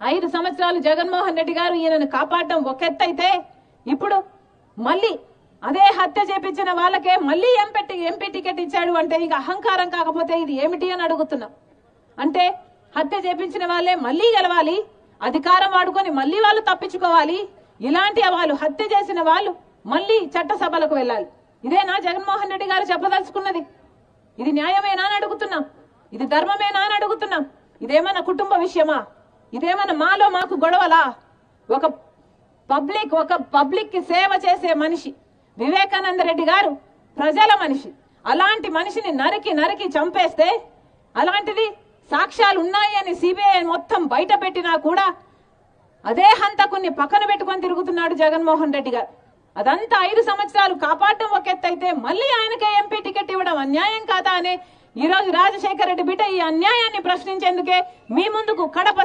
5 సంవత్సరాలు జగన్మోహన్ రెడ్డి గారు ఈయనను కాపాడటం ఒక ఎత్తైతే, ఇప్పుడు మళ్ళీ అదే హత్య చేపించిన వాళ్ళకే మళ్ళీ ఎంపీ టికెట్ ఇచ్చాడు అంటే ఇక అహంకారం కాకపోతే ఇది ఏమిటి అని అడుగుతున్నాం. అంటే హత్య చేపించిన వాళ్ళే మళ్ళీ గెలవాలి, అధికారం వాడుకొని మళ్ళీ వాళ్ళు తప్పించుకోవాలి, ఇలాంటి వాళ్ళు హత్య చేసిన వాళ్ళు మళ్ళీ చట్టసభలకు వెళ్ళాలి. ఇదేనా జగన్మోహన్ రెడ్డి గారు చెప్పదలుచుకున్నది? ఇది న్యాయమేనా అని అడుగుతున్నాం, ఇది ధర్మమేనా అని అడుగుతున్నాం. ఇదేమన్నా కుటుంబ విషయమా? ఇదేమన్నా మాలో మాకు గొడవలా? ఒక పబ్లిక్ కి సేవ చేసే మనిషి వివేకానంద రెడ్డి గారు ప్రజల మనిషి. అలాంటి మనిషిని నరికి చంపేస్తే, అలాంటిది సాక్ష్యాలు ఉన్నాయి అని సిబిఐ మొత్తం బయట పెట్టినా కూడా అదే హంతకుని పక్కన పెట్టుకొని తిరుగుతున్నాడు జగన్మోహన్ రెడ్డి గారు. అదంతా 5 సంవత్సరాలు కాపాడటం ఒక ఎత్తైతే మళ్ళీ ఆయనకే ఎంపీ టికెట్ ఇవ్వడం అన్యాయం కాదా అని ఈ రోజు రాజశేఖర రెడ్డి బిడ్డ ఈ అన్యాయాన్ని ప్రశ్నించేందుకే మీ ముందుకు కడప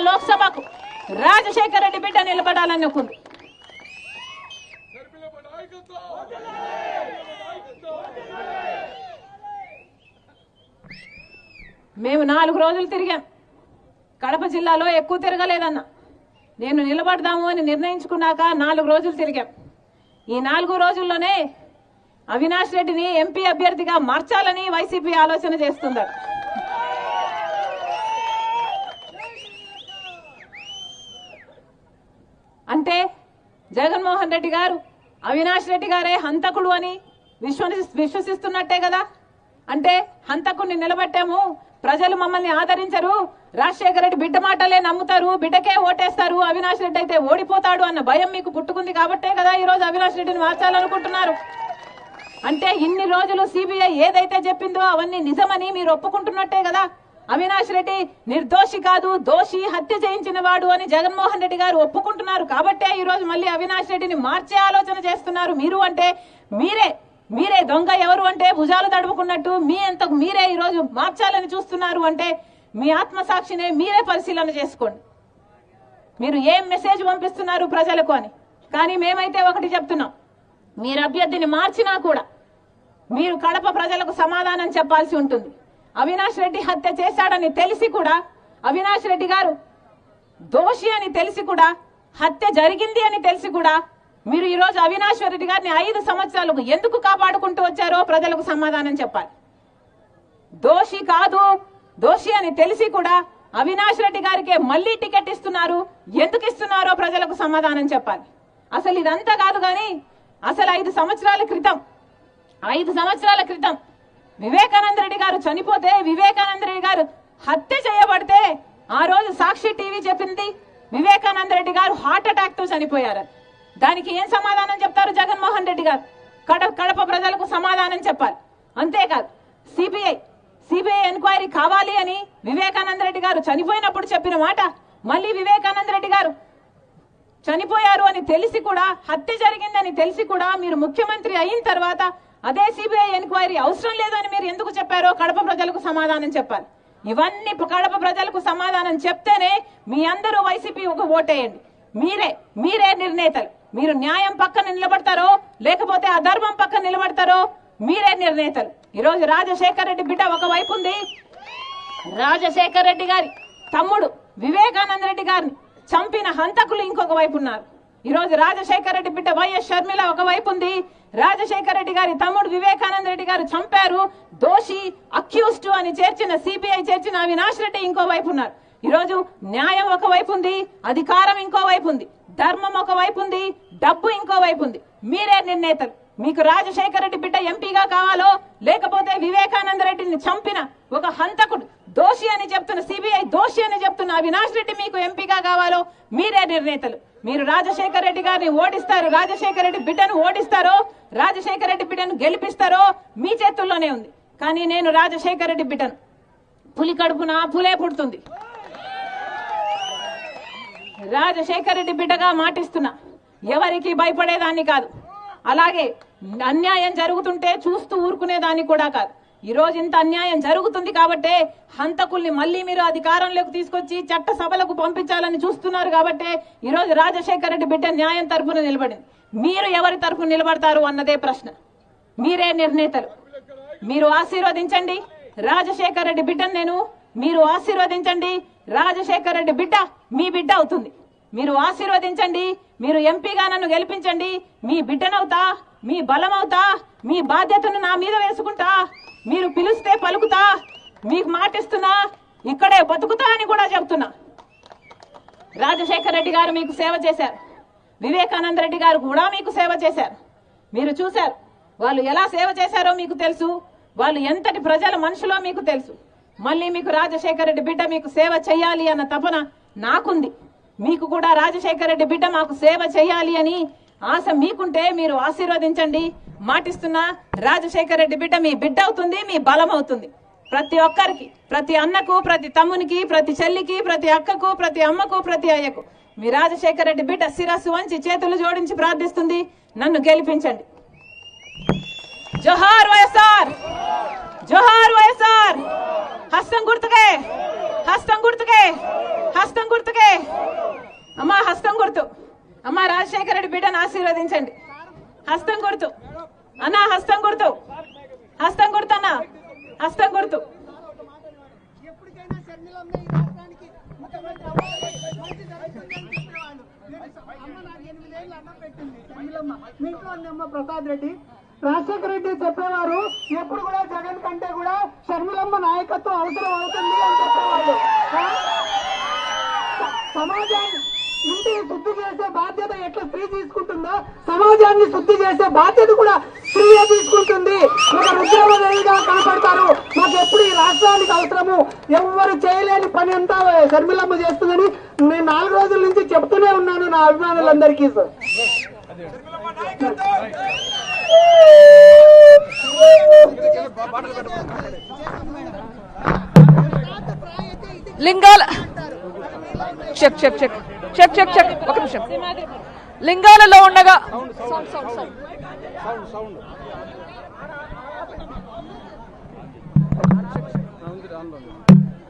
లోక్సభకు రాజశేఖర రెడ్డి బిడ్డ నిలబడాలనుకుంది. మేము 4 రోజులు తిరిగాం. కడప జిల్లాలో ఎక్కువ తిరగలేదన్న. నేను నిలబడదాము అని నిర్ణయించుకున్నాక 4 రోజులు తిరిగాం. ఈ 4 రోజుల్లోనే అవినాష్ రెడ్డిని ఎంపీ అభ్యర్థిగా మార్చాలని వైసీపీ ఆలోచన చేస్తున్నారు. అంటే జగన్మోహన్ రెడ్డి గారు అవినాష్ రెడ్డి గారే హంతకుడు అని విశ్వసిస్తున్నట్టే కదా. అంటే హంతకుడిని నిలబెట్టాము, ప్రజలు మమ్మల్ని ఆదరించరు, రాజశేఖర రెడ్డి బిడ్డ మాటలే నమ్ముతారు, బిడ్డకే ఓటేస్తారు, అవినాష్ రెడ్డి అయితే ఓడిపోతాడు అన్న భయం మీకు పుట్టుకుంది కాబట్టే కదా ఈ రోజు అవినాష్ రెడ్డిని మార్చాలనుకుంటున్నారు. అంటే ఇన్ని రోజులు సిబిఐ ఏదైతే చెప్పిందో అవన్నీ నిజమని మీరు ఒప్పుకుంటున్నట్టే కదా. అవినాష్ రెడ్డి నిర్దోషి కాదు, దోషి, హత్య చేయించిన వాడు అని జగన్మోహన్ రెడ్డి గారు ఒప్పుకుంటున్నారు కాబట్టే ఈ రోజు మళ్ళీ అవినాష్ రెడ్డిని మార్చే ఆలోచన చేస్తున్నారు. మీరు అంటే మీరే దొంగ ఎవరు అంటే భుజాలు తడుపుకున్నట్టు మీరే ఈ రోజు మార్చాలని చూస్తున్నారు. అంటే మీ ఆత్మసాక్షినే మీరే పరిశీలన చేసుకోండి. మీరు ఏం మెసేజ్ పంపిస్తున్నారు ప్రజలకు అని. కానీ మేమైతే ఒకటి చెప్తున్నాం, మీరు అభ్యర్థిని మార్చినా కూడా మీరు కడప ప్రజలకు సమాధానం చెప్పాల్సి ఉంటుంది. అవినాష్ రెడ్డి హత్య చేశాడని తెలిసి కూడా, అవినాష్ రెడ్డి గారు దోషి అని తెలిసి కూడా, హత్య జరిగింది అని తెలిసి కూడా మీరు ఈ రోజు అవినాష్ రెడ్డి గారిని 5 సంవత్సరాలకు ఎందుకు కాపాడుకుంటూ వచ్చారో ప్రజలకు సమాధానం చెప్పాలి. దోషి కాదు, దోషి అని తెలిసి కూడా అవినాష్ రెడ్డి గారికి మళ్ళీ టికెట్ ఇస్తున్నారు, ఎందుకు ఇస్తున్నారో ప్రజలకు సమాధానం చెప్పాలి. అసలు ఇదంతా కాదు కానీ అసలు 5 సంవత్సరాల క్రితం వివేకానంద రెడ్డి గారు చనిపోతే, వివేకానంద రెడ్డి గారు హత్య చేయబడితే ఆ రోజు సాక్షి టీవీ చెప్పింది వివేకానంద రెడ్డి గారు హార్ట్ అటాక్ తో చనిపోయారు. దానికి ఏం సమాధానం చెప్తారు జగన్మోహన్ రెడ్డి గారు? కడప ప్రజలకు సమాధానం చెప్పాలి. అంతేకాదు సిబిఐ ఎంక్వైరీ కావాలి అని వివేకానంద రెడ్డి గారు చనిపోయినప్పుడు చెప్పిన మాట మళ్ళీ వివేకానంద రెడ్డి గారు చనిపోయారు అని తెలిసి కూడా, హత్య జరిగిందని తెలిసి కూడా మీరు ముఖ్యమంత్రి అయిన తర్వాత అదే సిబిఐ ఎంక్వైరీ అవసరం లేదని మీరు ఎందుకు చెప్పారో కడప ప్రజలకు సమాధానం చెప్పాలి. ఇవన్నీ కడప ప్రజలకు సమాధానం చెప్తేనే మీ అందరూ వైసీపీ ఒక ఓటేయండి. మీరే నిర్ణేతలు. మీరు న్యాయం పక్కన నిలబడతారో లేకపోతే అధర్మం పక్కన నిలబడతారో మీరే నిర్ణేతలు. ఈరోజు రాజశేఖర రెడ్డి బిడ్డ ఒకవైపు ఉంది, రాజశేఖర రెడ్డి గారి తమ్ముడు వివేకానంద రెడ్డి గారిని చంపిన హంతకులు ఇంకొక వైపు ఉన్నారు. ఈరోజు రాజశేఖర రెడ్డి బిడ్డ వైఎస్ షర్మిల ఒకవైపు ఉంది, రాజశేఖర రెడ్డి గారి తమ్ముడు వివేకానంద రెడ్డి గారు చంపారు, దోషి అక్యూస్డ్ అని సిబిఐ చేర్చిన అవినాష్ రెడ్డి ఇంకో వైపు ఉన్నారు. ఈరోజు న్యాయం ఒకవైపు ఉంది, అధికారం ఇంకో వైపు ఉంది, ధర్మం ఒకవైపు ఉంది, డబ్బు ఇంకో వైపు ఉంది. మీరే నిర్ణేతలు. మీకు రాజశేఖర రెడ్డి బిడ్డ ఎంపీగా కావాలో లేకపోతే వివేకానంద రెడ్డిని చంపిన ఒక హంతకుడు దోషి అని చెప్తున్న సిబిఐ దోషి అని చెప్తున్న అవినాష్ రెడ్డి మీకు ఎంపీగా కావాలో మీరే నిర్ణేతలు. మీరు రాజశేఖర రెడ్డి గారిని ఓడిస్తారు, రాజశేఖర రెడ్డి బిడ్డను ఓడిస్తారో, రాజశేఖర రెడ్డి బిడ్డను గెలిపిస్తారో మీ చేతుల్లోనే ఉంది. కానీ నేను రాజశేఖర రెడ్డి బిడ్డను, పులి కడుపున పులే పుడుతుంది, రాజశేఖర రెడ్డి బిడ్డగా మాటిస్తున్నా. ఎవరికి భయపడేదాన్ని కాదు, అలాగే అన్యాయం జరుగుతుంటే చూస్తూ ఊరుకునేదాన్ని కూడా కాదు. ఈ రోజు ఇంత అన్యాయం జరుగుతుంది కాబట్టే హంతకుల్ని మళ్ళీ మీరు అధికారంలోకి తీసుకొచ్చి చట్ట సభలకు పంపించాలని చూస్తున్నారు కాబట్టే ఈ రోజు రాజశేఖర రెడ్డి బిడ్డ న్యాయం తరపున నిలబడింది. మీరు ఎవరి తరపున నిలబడతారు అన్నదే ప్రశ్న. మీరే నిర్ణేతలు. మీరు ఆశీర్వదించండి రాజశేఖర రెడ్డి బిడ్డను. మీరు ఆశీర్వదించండి, రాజశేఖర రెడ్డి బిడ్డ మీ బిడ్డ అవుతుంది. మీరు ఆశీర్వదించండి, మీరు ఎంపీగా నన్ను గెలిపించండి, మీ బిడ్డనవుతా, మీ బలమవుతా, మీ బాధ్యతను నా మీద వేసుకుంటా, మీరు పిలిస్తే పలుకుతా, మీకు మాటిస్తున్నా, ఇక్కడే బతుకుతా అని కూడా చెప్తున్నా. రాజశేఖర రెడ్డి గారు మీకు సేవ చేశారు, వివేకానంద రెడ్డి గారు కూడా మీకు సేవ చేశారు. మీరు చూశారు వాళ్ళు ఎలా సేవ చేశారో మీకు తెలుసు, వాళ్ళు ఎంతటి ప్రజల మనుషులో మీకు తెలుసు. మళ్ళీ మీకు రాజశేఖర రెడ్డి బిడ్డ మీకు సేవ చేయాలి అన్న తపన నాకుంది. మీకు కూడా రాజశేఖర రెడ్డి బిడ్డ మాకు సేవ చేయాలి అని ఆశ మీకుంటే మీరు ఆశీర్వదించండి. మాటిస్తున్నా, రాజశేఖర రెడ్డి బిడ్డ మీ బిడ్డ అవుతుంది, మీ బలం అవుతుంది. ప్రతి ఒక్కరికి, ప్రతి అన్నకు, ప్రతి తమ్మునికి, ప్రతి చెల్లికి, ప్రతి అక్కకు, ప్రతి అమ్మకు, ప్రతి అయ్యకు మీ రాజశేఖర రెడ్డి బిడ్డ శిరస్సు వంచి చేతులు జోడించి ప్రార్థిస్తుంది, నన్ను గెలిపించండి. జోహార్ వైఎస్ఆర్, జోహార్ వైఎస్ఆర్. హస్తం గుర్తుకే, హస్తం గుర్తుకే, హస్తం గుర్తుకే. అమ్మా హస్తం గుర్తు. అమ్మా రాజశేఖర రెడ్డి బిడ్డను ఆశీర్వదించండి. హస్తం గుర్తు అన్నా, హస్తం గుర్తు, హస్తం గుర్తు అన్నా, హస్తం గుర్తు. ప్రసాద్ రెడ్డి, రాజశేఖర రెడ్డి చెప్పేవారు ఎప్పుడు కూడా జగన్ కంటే కూడా షర్మిలమ్మ నాయకత్వం అవసరం అవుతుంది అని చెప్పేవాళ్ళు. సమాజాన్ని ఇంటి శుద్ధి చేసే బాధ్యత ఎట్లా స్త్రీ తీసుకుంటుందో సమాజాన్ని శుద్ధి చేసే బాధ్యత కూడా స్త్రీయే తీసుకుంటుంది. ఒక రుద్రమదేవిగా కనపడతారు. మాకు ఎప్పుడు ఈ రాష్ట్రానికి అవసరము, ఎవరు చేయలేని పని అంతా షర్మిలమ్మ చేస్తుందని నేను 4 రోజుల నుంచి చెప్తూనే ఉన్నాను నా అభిమానులందరికీ. Sir Lingala check check check check check check ఒక నిమిషం. లింగాలలో ఉండగా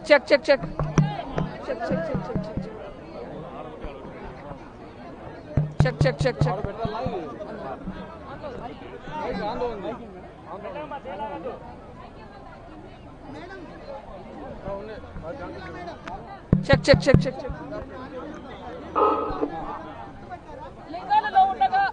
check check check check check check check check check check check check check check check లింగాలలో ఉండగా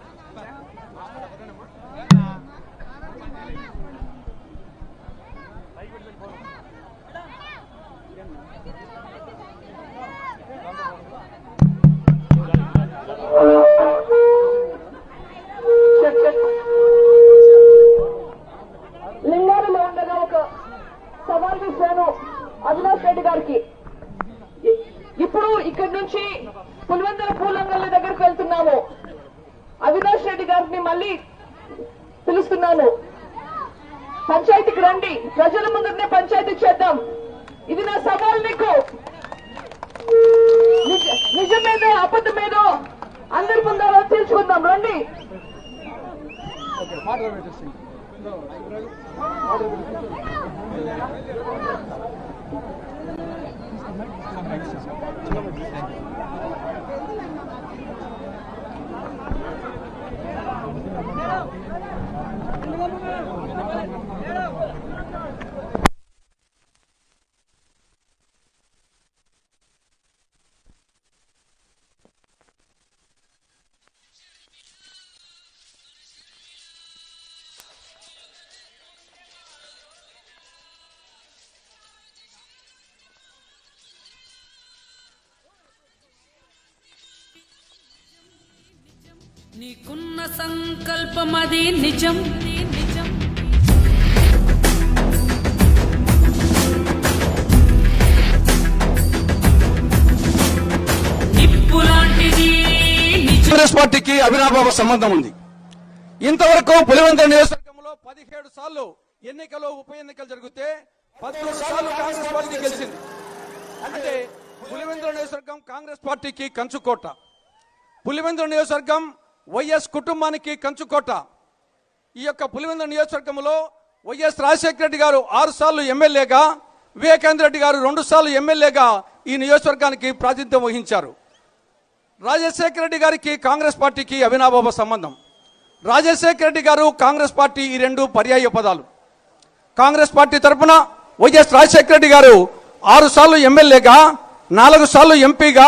నీకున్న సంకల్పమది నిజం నిజం నిప్పులాంటిది నిజం. కాంగ్రెస్ పార్టీకి అవినాభావ సంబంధం ఉంది. ఇంతవరకు పులివెందుల నియోజకవర్గంలో 17 సార్లు ఎన్నికలు ఉప ఎన్నికలు జరిగితే 13 సార్లు కాంగ్రెస్ పార్టీ గెలిచింది. అంటే పులివెందుల నియోజకవర్గం కాంగ్రెస్ పార్టీకి కంచుకోట. పులివెందుల నియోజకవర్గం వైఎస్ కుటుంబానికి కంచుకోట. ఈ యొక్క పులివెందుల నియోజకవర్గంలో వైఎస్ రాజశేఖర రెడ్డి గారు 6 సార్లు ఎమ్మెల్యేగా, వివేకానంద రెడ్డి గారు 2 సార్లు ఎమ్మెల్యేగా ఈ నియోజకవర్గానికి ప్రాతినిధ్యం వహించారు. రాజశేఖర రెడ్డి గారికి కాంగ్రెస్ పార్టీకి అవినాభావ సంబంధం. రాజశేఖర రెడ్డి గారు కాంగ్రెస్ పార్టీ ఈ రెండు పర్యాయ పదాలు. కాంగ్రెస్ పార్టీ తరఫున వైఎస్ రాజశేఖర రెడ్డి గారు 6 సార్లు ఎమ్మెల్యేగా, 4 సార్లు ఎంపీగా,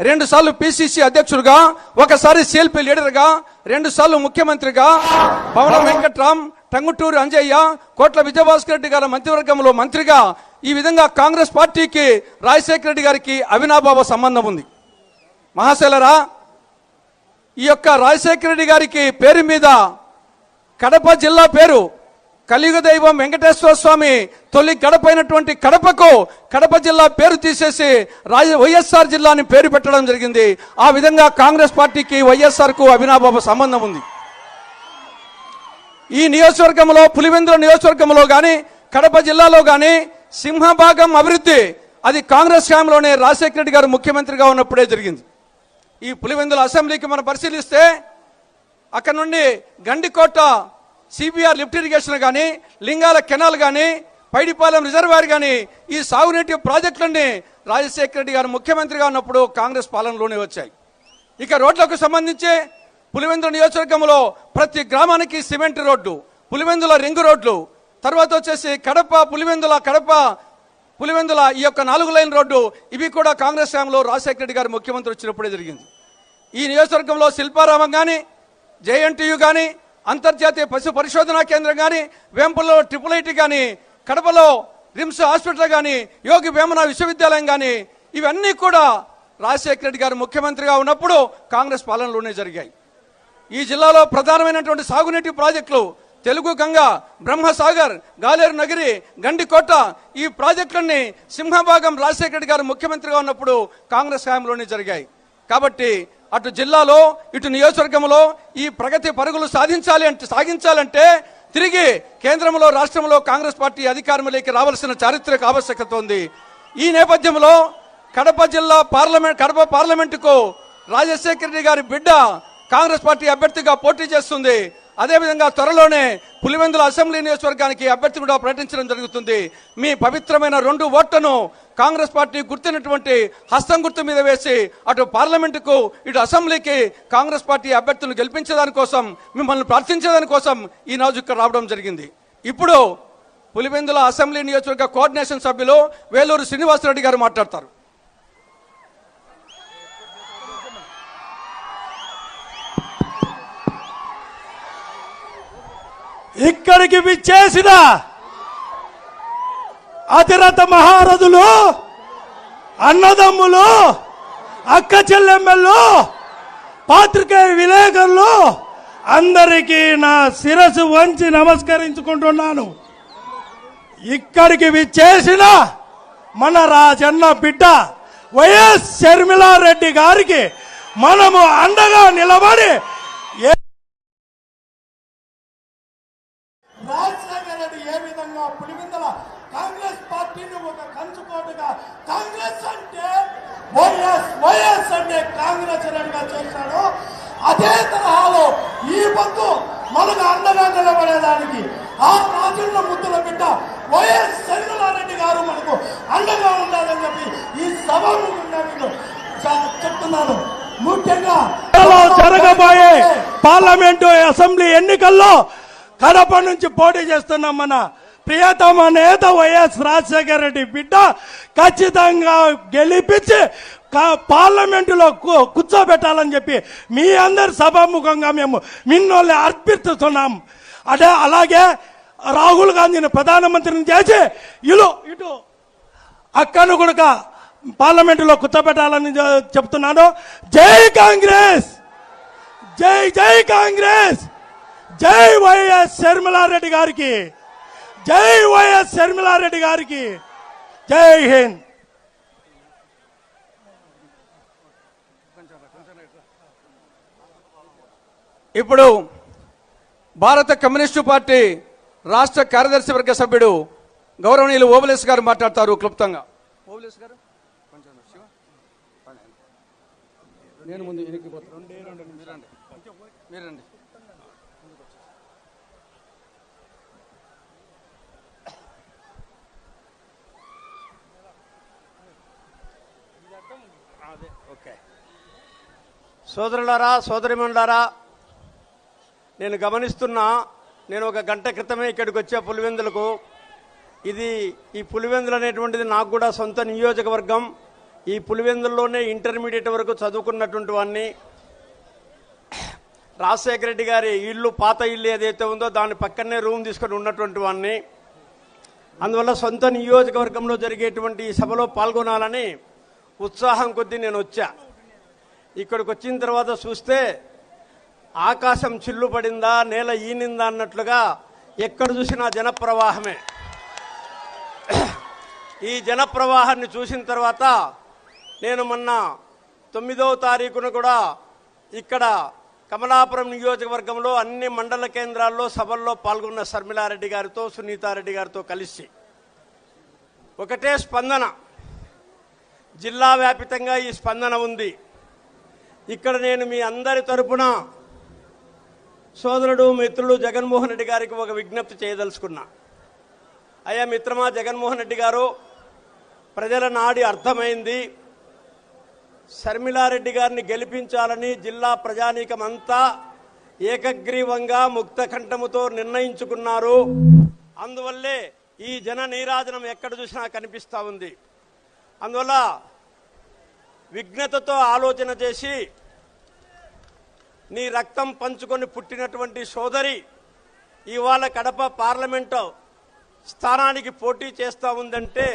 2 సార్లు పిసిసి అధ్యక్షుడిగా, ఒకసారి సిఎల్పి లీడర్గా, 2 సార్లు ముఖ్యమంత్రిగా, పవనం వెంకట్రామ్, టంగుటూరి అంజయ్య, కోట్ల విజయభాస్కర్ రెడ్డి గారి మంత్రివర్గంలో మంత్రిగా, ఈ విధంగా కాంగ్రెస్ పార్టీకి రాజశేఖర రెడ్డి గారికి అవినాభావ సంబంధం ఉంది. మహాశైలరా, ఈ యొక్క రాజశేఖర రెడ్డి గారికి పేరు మీద కడప జిల్లా పేరు కలియుగ దైవం వెంకటేశ్వర స్వామి తొలి గడపైనటువంటి కడపకు కడప జిల్లా పేరు తీసేసి వైఎస్ఆర్ జిల్లా అని పేరు పెట్టడం జరిగింది. ఆ విధంగా కాంగ్రెస్ పార్టీకి వైఎస్ఆర్ కు అవినాభావ సంబంధం ఉంది. ఈ నియోజకవర్గంలో పులివెందుల నియోజకవర్గంలో గాని కడప జిల్లాలో గాని సింహభాగం అభివృద్ధి అది కాంగ్రెస్ హయాంలోనే రాజశేఖర రెడ్డి గారు ముఖ్యమంత్రిగా ఉన్నప్పుడే జరిగింది. ఈ పులివెందుల అసెంబ్లీకి మనం పరిశీలిస్తే అక్కడ నుండి గండికోట సిబిఆర్ లిఫ్ట్ ఇరిగేషన్ కానీ, లింగాల కెనాల్ కానీ, పైడిపాలెం రిజర్వాయర్ కానీ ఈ సాగునీటి ప్రాజెక్టులన్నీ రాజశేఖర రెడ్డి గారు ముఖ్యమంత్రిగా ఉన్నప్పుడు కాంగ్రెస్ పాలనలోనే వచ్చాయి. ఇక రోడ్లకు సంబంధించి పులివెందుల నియోజకవర్గంలో ప్రతి గ్రామానికి సిమెంట్ రోడ్డు, పులివెందుల రింగు రోడ్లు, తర్వాత వచ్చేసి కడప పులివెందుల ఈ యొక్క 4 లైన్ రోడ్డు, ఇవి కూడా కాంగ్రెస్ హయాంలో రాజశేఖర రెడ్డి గారు ముఖ్యమంత్రి వచ్చినప్పుడే జరిగింది. ఈ నియోజకవర్గంలో శిల్పారామం కానీ, జేఎన్టీయు కానీ, అంతర్జాతీయ పశు పరిశోధనా కేంద్రం కానీ, వేంపుల్లో IIIT కానీ, కడపలో రిమ్స్ హాస్పిటల్ కానీ, యోగి వేమన విశ్వవిద్యాలయం కానీ, ఇవన్నీ కూడా రాజశేఖర రెడ్డి గారు ముఖ్యమంత్రిగా ఉన్నప్పుడు కాంగ్రెస్ పాలనలోనే జరిగాయి. ఈ జిల్లాలో ప్రధానమైనటువంటి సాగునీటి ప్రాజెక్టులు తెలుగు గంగ, బ్రహ్మసాగర్, గాలేరు నగిరి, గండికోట ఈ ప్రాజెక్టులన్నీ సింహభాగం రాజశేఖర రెడ్డి గారు ముఖ్యమంత్రిగా ఉన్నప్పుడు కాంగ్రెస్ హయాంలోనే జరిగాయి. కాబట్టి అటు జిల్లాలో ఇటు నియోజకవర్గంలో ఈ ప్రగతి పరుగులు సాగించాలంటే తిరిగి కేంద్రంలో రాష్ట్రంలో కాంగ్రెస్ పార్టీ అధికారంలోకి రావాల్సిన చారిత్రక ఆవశ్యకత ఉంది. ఈ నేపథ్యంలో కడప పార్లమెంటుకు రాజశేఖర రెడ్డి గారి బిడ్డ కాంగ్రెస్ పార్టీ అభ్యర్థిగా పోటీ చేస్తుంది. అదేవిధంగా త్వరలోనే పులివెందుల అసెంబ్లీ నియోజకవర్గానికి అభ్యర్థి కూడా ప్రకటించడం జరుగుతుంది. మీ పవిత్రమైన 2 ఓట్లను కాంగ్రెస్ పార్టీ గుర్తున్నటువంటి హస్తం గుర్తు మీద వేసి అటు పార్లమెంటుకు ఇటు అసెంబ్లీకి కాంగ్రెస్ పార్టీ అభ్యర్థులను గెలిపించేదాని కోసం, మిమ్మల్ని ప్రార్థించేదాని కోసం ఈ రోజు ఇక్కడ రావడం జరిగింది. ఇప్పుడు పులివెందుల అసెంబ్లీ నియోజకవర్గ కోఆర్డినేషన్ సభ్యులు వేలూరు శ్రీనివాసరెడ్డి గారు మాట్లాడతారు. ఇక్కడికి విచ్చేసిన అతిరథ మహారథులు, అన్నదమ్ములు, అక్క చెల్లెమ్మలు, పాత్రికేయ విలేకరులు అందరికీ నా శిరస్సు వంచి నమస్కరించుకుంటున్నాను. ఇక్కడికి విచ్చేసిన మన రాజన్న బిడ్డ వైఎస్ షర్మిలారెడ్డి గారికి మనము అండగా నిలబడి రాజశేఖర రెడ్డి ఏ విధంగా పులివెందుల కాంగ్రెస్ పార్టీని ఒక కంచుకోటగా కాంగ్రెస్ అంటే వైఎస్ అంటే కాంగ్రెస్ రెడ్డిగా చేశాడు. అదే తరహాలో ఈ పొద్దు మనకు అండగా నిలబడేదానికి ఆ రాజన్న ముద్దుల బిడ్డ వైఎస్ షర్మిలారెడ్డి గారు మనకు అండగా ఉండాలని చెప్పి ఈ సభాముఖంగా నేను చెప్తున్నాను. ముఖ్యంగా జరగబోయే పార్లమెంటు అసెంబ్లీ ఎన్నికల్లో కడప నుంచి పోటీ చేస్తున్న మన ప్రియతమ నేత వైఎస్ రాజశేఖర రెడ్డి బిడ్డ ఖచ్చితంగా గెలిపించి పార్లమెంటులో కూర్చోబెట్టాలని చెప్పి మీ అందరి సభాముఖంగా మేము మిన్నోళ్ళని అర్పిస్తున్నాం. అలాగే రాహుల్ గాంధీని ప్రధానమంత్రిని చేసి ఇటు అక్కను కూడా పార్లమెంటులో కూర్చోబెట్టాలని చెప్తున్నాను. జై కాంగ్రెస్, జై జై కాంగ్రెస్, జై వైఎస్ షర్మిలారెడ్డి గారికి, జై వైఎస్ షర్మిలారెడ్డి గారికి, జై హింద్. ఇప్పుడు భారత కమ్యూనిస్టు పార్టీ రాష్ట్ర కార్యదర్శి వర్గ సభ్యుడు గౌరవనీయులు ఓబులేస్ గారు మాట్లాడతారు క్లుప్తంగా. ఓబులేస్ గారు కొంచెం శివ నేను ముందు ఎనికిపోతాను, మీరు రండి. సోదరులారా, సోదరిమణులారా, నేను గమనిస్తున్నా, నేను ఒక గంట క్రితమే ఇక్కడికి వచ్చే పులివెందులకు. ఈ పులివెందులు అనేటువంటిది నాకు కూడా సొంత నియోజకవర్గం. ఈ పులివెందుల్లోనే ఇంటర్మీడియట్ వరకు చదువుకున్నటువంటి వాడిని. రాజశేఖర రెడ్డి గారి ఇల్లు, పాత ఇల్లు ఏదైతే ఉందో దాని పక్కనే రూమ్ తీసుకొని ఉన్నటువంటి వాడిని. అందువల్ల సొంత నియోజకవర్గంలో జరిగేటువంటి ఈ సభలో పాల్గొనాలని ఉత్సాహం కొద్దీ నేను వచ్చా. ఇక్కడికి వచ్చిన తర్వాత చూస్తే ఆకాశం చిల్లు పడిందా, నేల ఈనిందా అన్నట్లుగా ఎక్కడ చూసినా జనప్రవాహమే. ఈ జనప్రవాహాన్ని చూసిన తర్వాత నేను మొన్న 9వ తారీఖున కూడా ఇక్కడ కమలాపురం నియోజకవర్గంలో అన్ని మండల కేంద్రాల్లో సభల్లో పాల్గొన్న షర్మిలారెడ్డి గారితో, సునీతారెడ్డి గారితో కలిసి ఒకటే స్పందన. జిల్లా వ్యాపితంగా ఈ స్పందన ఉంది. ఇక్కడ నేను మీ అందరి తరపున సోదరుడు, మిత్రుడు జగన్మోహన్ రెడ్డి గారికి ఒక విజ్ఞప్తి చేయదలుచుకున్నా. అయ్యా మిత్రమా జగన్మోహన్ రెడ్డి గారు, ప్రజల నాడి అర్థమైంది. షర్మిలారెడ్డి గారిని గెలిపించాలని జిల్లా ప్రజానీకం అంతా ఏకగ్రీవంగా ముక్తకంఠముతో నిర్ణయించుకున్నారు. అందువల్లే ఈ జన నీరాజనం ఎక్కడ చూసినా కనిపిస్తూ ఉంది. అందువల్ల విఘ్నతతో ఆలోచన చేసి నీ రక్తం పంచుకొని పుట్టినటువంటి సోదరి ఇవాళ కడప పార్లమెంటు స్థానానికి పోటీ చేస్తూ ఉందంటే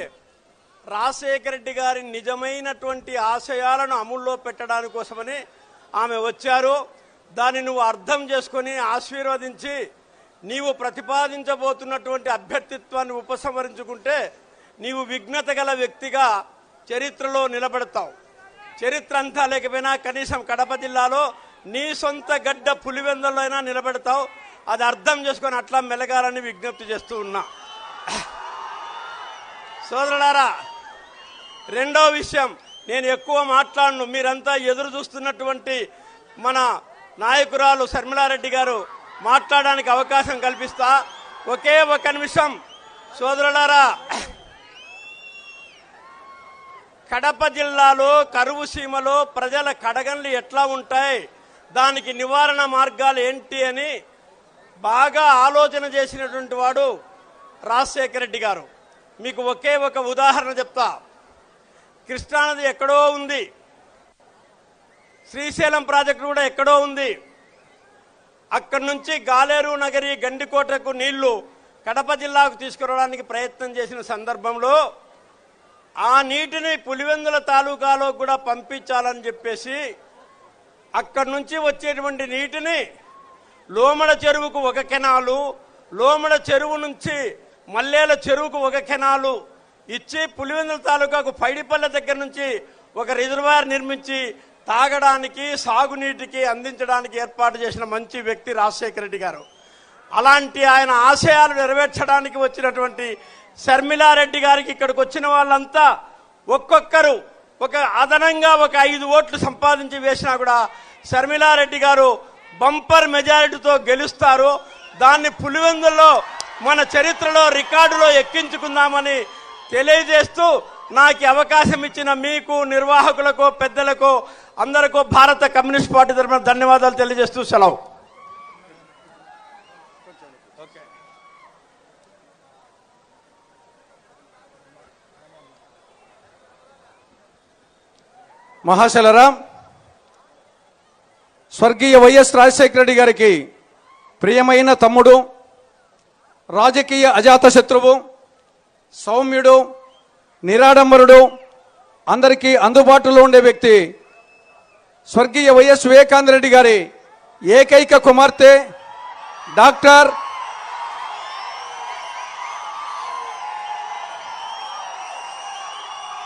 రాజశేఖర రెడ్డి గారి నిజమైనటువంటి ఆశయాలను అమల్లో పెట్టడానికి కోసమని ఆమె వచ్చారు. దాన్ని నువ్వు అర్థం చేసుకొని ఆశీర్వదించి నీవు ప్రతిపాదించబోతున్నటువంటి అభ్యర్థిత్వాన్ని ఉపసంహరించుకుంటే నీవు విఘ్నత గల వ్యక్తిగా చరిత్రలో నిలబడతావు. చరిత్ర అంతా లేకపోయినా కనీసం కడప జిల్లాలో నీ సొంత గడ్డ పులివెందుల్లో అయినా నిలబెడతావు. అది అర్థం చేసుకొని అట్లా మెలగాలని విజ్ఞప్తి చేస్తూ ఉన్నా. సోదరులారా, రెండో విషయం, నేను ఎక్కువ మాట్లాడను. మీరంతా ఎదురు చూస్తున్నటువంటి మన నాయకురాలు షర్మిలారెడ్డి గారు మాట్లాడడానికి అవకాశం కల్పిస్తా. ఒకే ఒక నిమిషం. సోదరులారా, కడప జిల్లాలో కరువు సీమలో ప్రజల కడగండ్లు ఎట్లా ఉంటాయి, దానికి నివారణ మార్గాలు ఏంటి అని బాగా ఆలోచన చేసినటువంటి వాడు రాజశేఖర రెడ్డి గారు. మీకు ఒకే ఒక ఉదాహరణ చెప్తా. కృష్ణానది ఎక్కడో ఉంది, శ్రీశైలం ప్రాజెక్టు కూడా ఎక్కడో ఉంది. అక్కడి నుంచి గాలేరు నగరి, గండికోటకు నీళ్లు కడప జిల్లాకు తీసుకురావడానికి ప్రయత్నం చేసిన సందర్భంలో ఆ నీటిని పులివెందుల తాలూకాలో కూడా పంపించాలని చెప్పేసి అక్కడి నుంచి వచ్చేటువంటి నీటిని లోమడ చెరువుకు ఒక కెనాలు, లోమడ చెరువు నుంచి మల్లేల చెరువుకు ఒక కెనాలు ఇచ్చి పులివెందుల తాలూకాకు పైడిపల్లె దగ్గర నుంచి ఒక రిజర్వాయర్ నిర్మించి తాగడానికి, సాగునీటికి అందించడానికి ఏర్పాటు చేసిన మంచి వ్యక్తి రాజశేఖర రెడ్డి గారు. అలాంటి ఆయన ఆశయాలు నెరవేర్చడానికి వచ్చినటువంటి షర్మిలారెడ్డి గారికి ఇక్కడికి వచ్చిన వాళ్ళంతా ఒక్కొక్కరు ఒక అదనంగా ఒక 5 ఓట్లు సంపాదించి వేసినా కూడా షర్మిలారెడ్డి గారు బంపర్ మెజారిటీతో గెలుస్తారు. దాన్ని పులివెందుల్లో మన చరిత్రలో రికార్డులో ఎక్కించుకుందామని తెలియజేస్తూ నాకు అవకాశం ఇచ్చిన మీకు, నిర్వాహకులకు, పెద్దలకు అందరికీ భారత కమ్యూనిస్ట్ పార్టీ తరఫున ధన్యవాదాలు తెలియజేస్తూ సెలవు. మహాశలరా, స్వర్గీయ వైఎస్ రాజశేఖర రెడ్డి గారికి ప్రియమైన తమ్ముడు, రాజకీయ అజాతశత్రువు, సౌమ్యుడు, నిరాడంబరుడు, అందరికీ అందుబాటులో ఉండే వ్యక్తి స్వర్గీయ వైఎస్ వివేకానంద రెడ్డి గారి ఏకైక కుమార్తె డాక్టర్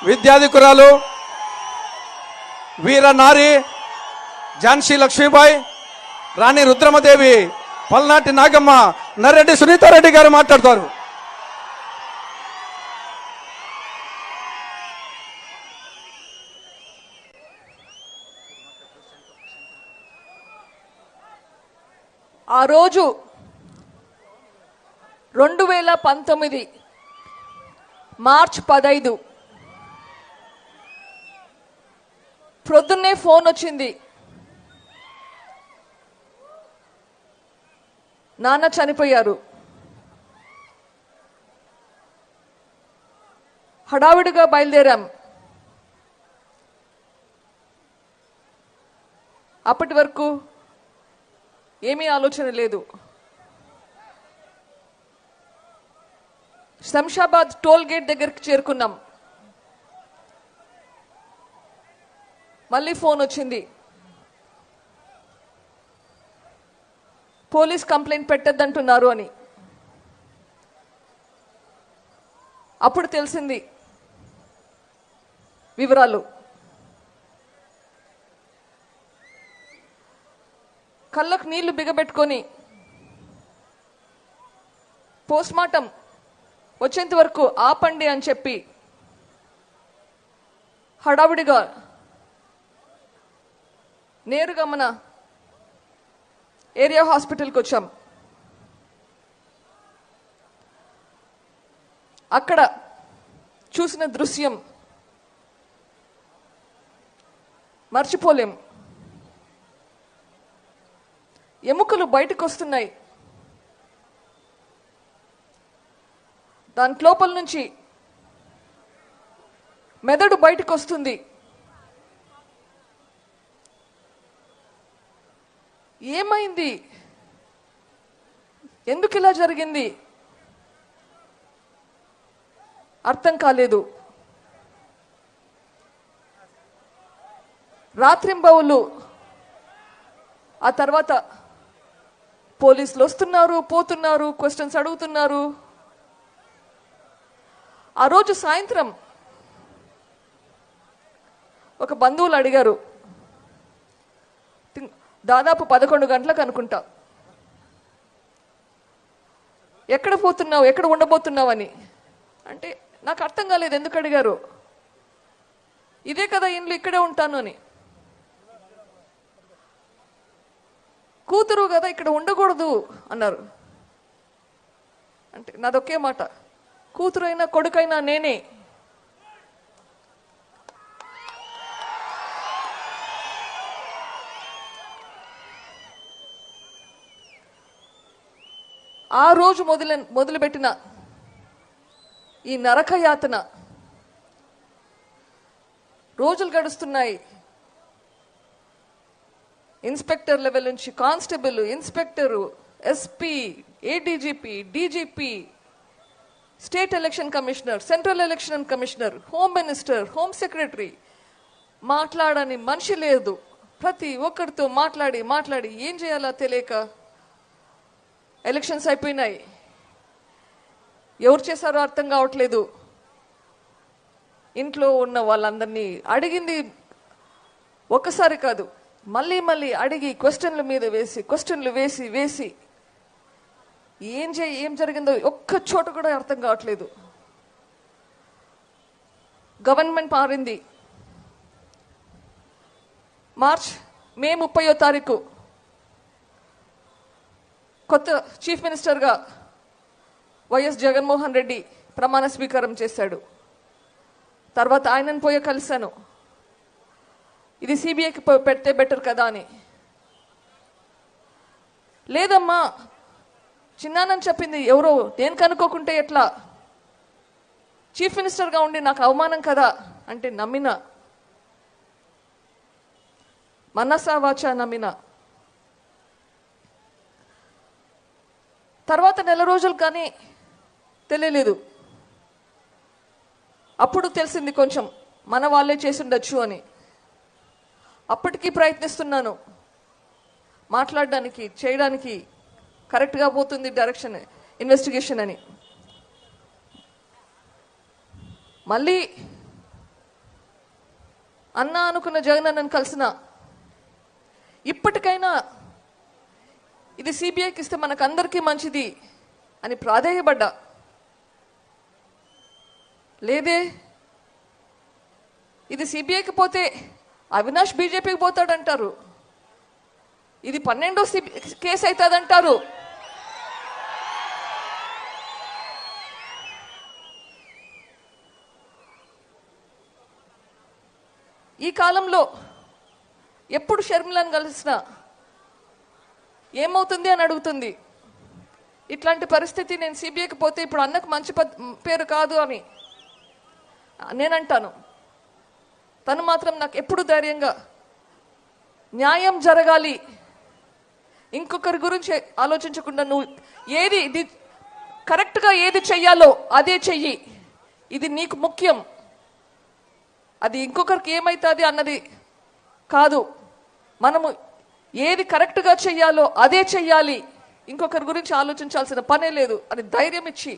విద్యాధికురాలు వీర నారి ఝాన్సీ లక్ష్మీబాయి, రాణి రుద్రమదేవి, పల్నాటి నాగమ్మ, నర్రెడ్డి సునీతారెడ్డి గారు మాట్లాడతారు. ఆ రోజు 2019 మార్చ్ 15 ప్రొద్దున్నే ఫోన్ వచ్చింది. నాన్న చనిపోయారు. హడావిడిగా బయలుదేరాం. అప్పటి వరకు ఏమీ ఆలోచన లేదు. శంషాబాద్ టోల్ గేట్ దగ్గరికి చేరుకున్నాం. మళ్ళీ ఫోన్ వచ్చింది, పోలీస్ కంప్లైంట్ పెట్టద్దంటున్నారు అని. అప్పుడు తెలిసింది వివరాలు. కళ్ళకు నీళ్లు బిగబెట్టుకొని పోస్ట్మార్టం వచ్చేంత వరకు ఆపండి అని చెప్పి హడావిడిగా నేరుగా మన ఏరియా హాస్పిటల్కి వచ్చాం. అక్కడ చూసిన దృశ్యం మర్చిపోలేం. ఎముకలు బయటకు వస్తున్నాయి. దాని లోపల నుంచి మెదడు బయటకు వస్తుంది. ఏమైంది? ఎందుకు ఇలా జరిగింది? అర్థం కాలేదు. రాత్రింబవులు ఆ తర్వాత పోలీసులు వస్తున్నారు, పోతున్నారు, క్వశ్చన్స్ అడుగుతున్నారు. ఆ రోజు సాయంత్రం ఒక బంధువులు అడిగారు, దాదాపు 11 గంటలకు అనుకుంటా, ఎక్కడ పోతున్నావు, ఎక్కడ ఉండబోతున్నావు అని. అంటే నాకు అర్థం కాలేదు ఎందుకు అడిగారు. ఇదే కదా ఇంట్లో, ఇక్కడే ఉంటాను అని. కూతురు కదా, ఇక్కడ ఉండకూడదు అన్నారు. అంటే నాదొకే మాట, కూతురైనా కొడుకైనా నేనే. ఆ రోజు మొదలుపెట్టిన ఈ నరకయాతన రోజులు గడుస్తున్నాయి. ఇన్స్పెక్టర్ లెవెల్ నుంచి constable, inspector, SP, ADGP, DGP, state election commissioner, central election commissioner, home minister, home secretary, మాట్లాడని మనిషి లేదు. ప్రతి ఒక్కరితో మాట్లాడి ఏం చేయాలో తెలియక ఎలక్షన్స్ అయిపోయినాయి. ఎవరు చేశారో అర్థం కావట్లేదు. ఇంట్లో ఉన్న వాళ్ళందరినీ అడిగింది ఒక్కసారి కాదు, మళ్ళీ అడిగి క్వశ్చన్ల మీద క్వశ్చన్లు వేసి ఏం జరిగిందో ఒక్క చోట కూడా అర్థం కావట్లేదు. గవర్నమెంట్ మారింది. మే 30వ తారీఖు కొత్త చీఫ్ మినిస్టర్గా వైఎస్ జగన్మోహన్ రెడ్డి ప్రమాణ స్వీకారం చేశాడు. తర్వాత ఆయనను పోయి కలిశాను, ఇది సిబిఐకి పెడితే బెటర్ కదా అని. లేదమ్మా, చిన్నానని చెప్పింది ఎవరో, నేను కనుక్కోకుంటే ఎట్లా, చీఫ్ మినిస్టర్గా ఉండి నాకు అవమానం కదా అంటే నమ్మిన, మనసా వాచా నమ్మిన. తర్వాత నెల రోజులు కానీ తెలియలేదు. అప్పుడు తెలిసింది కొంచెం మన వాళ్ళే చేసి ఉండొచ్చు అని. అప్పటికీ ప్రయత్నిస్తున్నాను. మాట్లాడడానికి చేయడానికి కరెక్ట్గా పోతుంది డైరెక్షన్ ఇన్వెస్టిగేషన్ అని. మళ్ళీ అన్నా అనుకున్న జగన్ అన్నను కలిసిన ఇప్పటికైనా ఇది సిబిఐకి ఇస్తే మనకు అందరికీ మంచిది అని ప్రాధేయపడ్డా. లేదే, ఇది సిబిఐకి పోతే అవినాష్ బీజేపీకి పోతాడంటారు, ఇది 12వ కేసు అవుతుందంటారు. ఈ కాలంలో ఎప్పుడు షర్మిలను కలిసినా ఏమవుతుంది అని అడుగుతుంది. ఇట్లాంటి పరిస్థితి నేను సిబిఐకి పోతే ఇప్పుడు అన్నకు మంచి పేరు కాదు అని నేనంటాను. తను మాత్రం నాకు ఎప్పుడు ధైర్యంగా న్యాయం జరగాలి, ఇంకొకరి గురించి ఆలోచించకుండా నువ్వు ఏది కరెక్ట్గా ఏది చెయ్యాలో అదే చెయ్యి, ఇది నీకు ముఖ్యం, అది ఇంకొకరికి ఏమవుతుంది అన్నది కాదు, మనము ఏది కరెక్ట్గా చెయ్యాలో అదే చెయ్యాలి, ఇంకొకరి గురించి ఆలోచించాల్సిన పనే లేదు అని ధైర్యం ఇచ్చి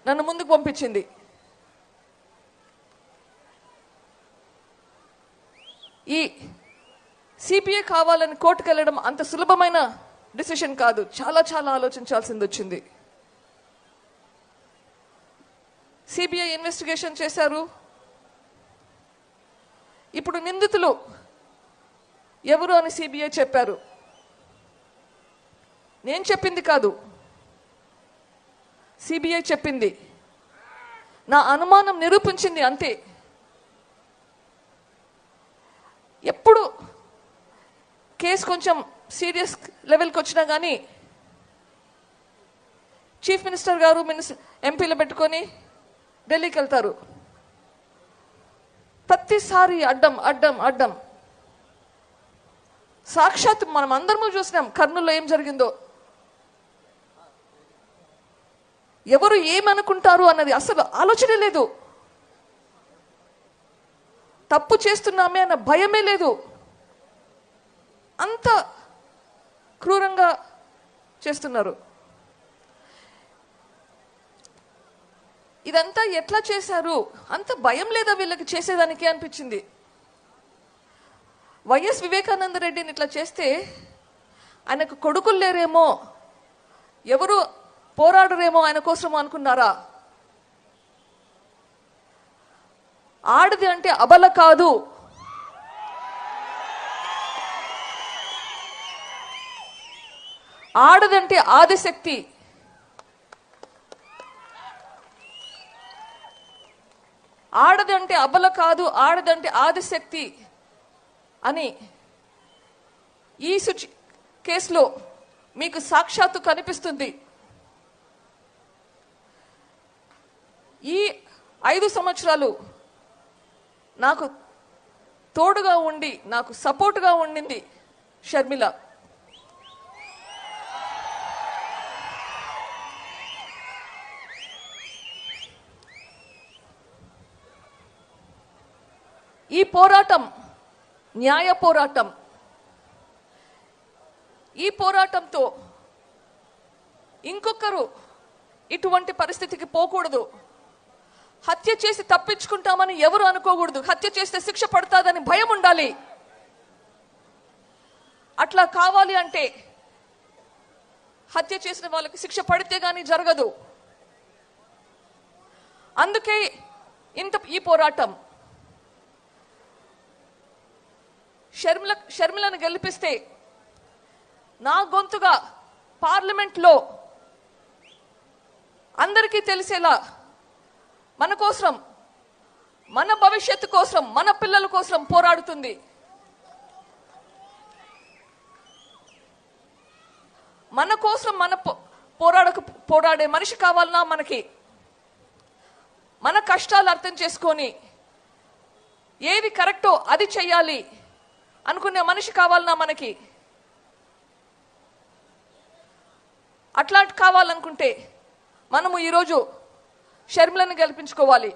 నన్ను ముందుకు పంపించింది. ఈ సిబిఐ కావాలని కోర్టుకు వెళ్ళడం అంత సులభమైన డిసిషన్ కాదు, చాలా చాలా ఆలోచించాల్సింది వచ్చింది. సిబిఐ ఇన్వెస్టిగేషన్ చేశారు. ఇప్పుడు నిందితులు ఎవరు అని సిబిఐ చెప్పారు. నేను చెప్పింది కాదు, సిబిఐ చెప్పింది. నా అనుమానం నిరూపించింది అంతే. ఎప్పుడు కేసు కొంచెం సీరియస్ లెవెల్కి వచ్చినా కానీ చీఫ్ మినిస్టర్ గారు ఎంపీలు పెట్టుకొని ఢిల్లీకి వెళ్తారు. ప్రతిసారి అడ్డం అడ్డం అడ్డం. సాక్షాత్ మనం అందరము చూసినాం కర్నూలులో ఏం జరిగిందో. ఎవరు ఏమనుకుంటారు అన్నది అసలు ఆలోచనే లేదు. తప్పు చేస్తున్నామే అన్న భయమే లేదు. అంత క్రూరంగా చేస్తున్నారు. ఇదంతా ఎట్లా చేశారు? అంత భయం లేదా వీళ్ళకి చేసేదానికి అనిపించింది. వైఎస్ వివేకానంద రెడ్డిని ఇట్లా చేస్తే ఆయనకు కొడుకులు లేరేమో, ఎవరు పోరాడరేమో ఆయన కోసం అనుకున్నారా? ఆడది అంటే అబల కాదు, ఆడదంటే ఆదిశక్తి. ఆడదంటే అబల కాదు, ఆడదంటే ఆదిశక్తి అని ఈ కేసులో మీకు సాక్షాత్తు కనిపిస్తుంది. ఈ 5 సంవత్సరాలు నాకు తోడుగా ఉండి నాకు సపోర్టుగా ఉండింది షర్మిల. ఈ పోరాటం న్యాయ పోరాటం. ఈ పోరాటంతో ఇంకొకరు ఇటువంటి పరిస్థితికి పోకూడదు. హత్య చేసి తప్పించుకుంటామని ఎవరు అనుకోకూడదు. హత్య చేస్తే శిక్ష పడుతుందని భయం ఉండాలి. అట్లా కావాలి అంటే హత్య చేసిన వాళ్ళకి శిక్ష పడితే గానీ జరగదు. అందుకే ఈ పోరాటం. షర్మిలను గెలిపిస్తే నా గొంతుగా పార్లమెంట్లో అందరికీ తెలిసేలా మన కోసం, మన భవిష్యత్తు కోసం, మన పిల్లల కోసం పోరాడుతుంది. మన కోసం పోరాడే మనిషి కావాలన్నా మనకి. మన కష్టాలు అర్థం చేసుకొని ఏది కరెక్టో అది చెయ్యాలి అనుకునే మనిషి కావాలన్నా మనకి. అట్లా కావాలనుకుంటే మనము ఈరోజు షర్మిలను గెలిపించుకోవాలి.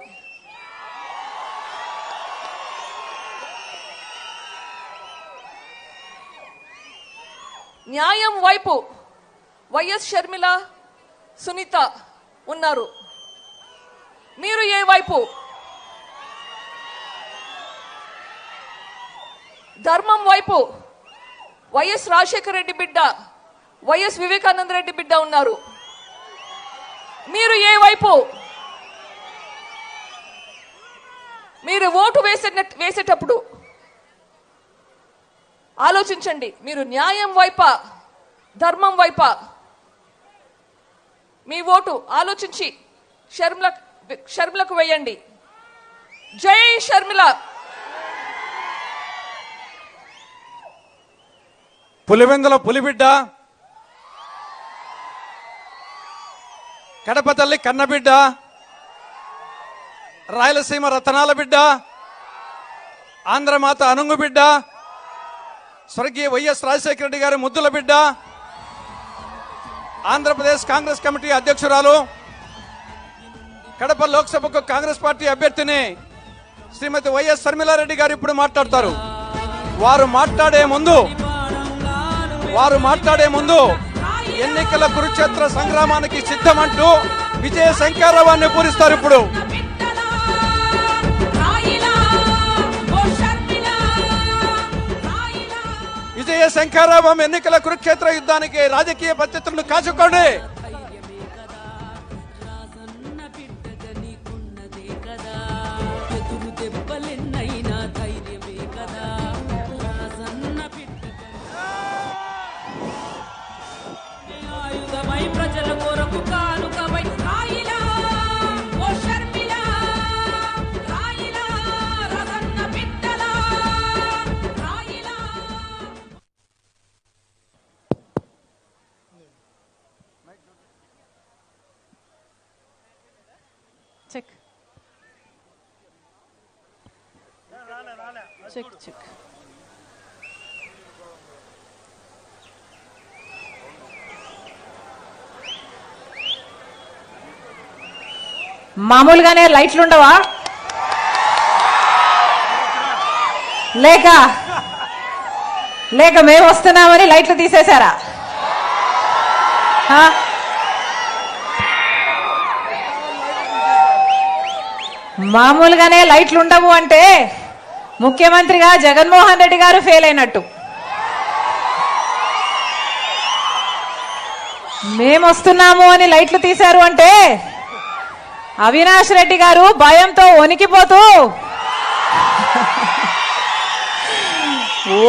న్యాయం వైపు వైఎస్ షర్మిల, సునీత ఉన్నారు. మీరు ఏ వైపు? ధర్మం వైపు వైఎస్ రాజశేఖర రెడ్డి బిడ్డ, వైఎస్ వివేకానంద రెడ్డి బిడ్డ ఉన్నారు. మీరు ఏ వైపు? మీరు ఓటు వేసేటప్పుడు ఆలోచించండి. మీరు న్యాయం వైపా, ధర్మం వైపా? మీ ఓటు ఆలోచించి షర్మిలకు వేయండి. జై షర్మిల. పులివెందుల పులిబిడ్డ, కడప తల్లి కన్నబిడ్డ, రాయలసీమ రతనాల బిడ్డ, ఆంధ్రమాత అనుంగు బిడ్డ, స్వర్గీయ వైఎస్ రాజశేఖర రెడ్డి గారి ముద్దుల బిడ్డ, ఆంధ్రప్రదేశ్ కాంగ్రెస్ కమిటీ అధ్యక్షురాలు, కడప లోక్సభకు కాంగ్రెస్ పార్టీ అభ్యర్థిని శ్రీమతి వైఎస్ షర్మిలారెడ్డి గారు ఇప్పుడు మాట్లాడతారు. వారు మాట్లాడే ముందు ఎన్నికల కురుక్షేత్ర సంగ్రామానికి సిద్ధమంటూ విజయ శంకరావాన్ని పూరిస్తారు. ఇప్పుడు విజయ శంకరావం ఎన్నికల కురుక్షేత్ర యుద్ధానికి రాజకీయ పద్ధతులను కాచుకోండి. ప్రజల కొరకు కానుకవై రాయిలా ఓ షర్మిల, రాయిలా రసన్న బిడ్డలా, రాయిలా. Check check check. మామూలుగానే లైట్లు ఉండవా? లేక మేము వస్తున్నామని లైట్లు తీసేశారా? మామూలుగానే లైట్లు ఉండవు అంటే ముఖ్యమంత్రిగా జగన్మోహన్ రెడ్డి గారు ఫెయిల్ అయినట్టు. మేము వస్తున్నాము అని లైట్లు తీశారు అంటే అవినాష్ రెడ్డి గారు భయంతో వణికిపోతూ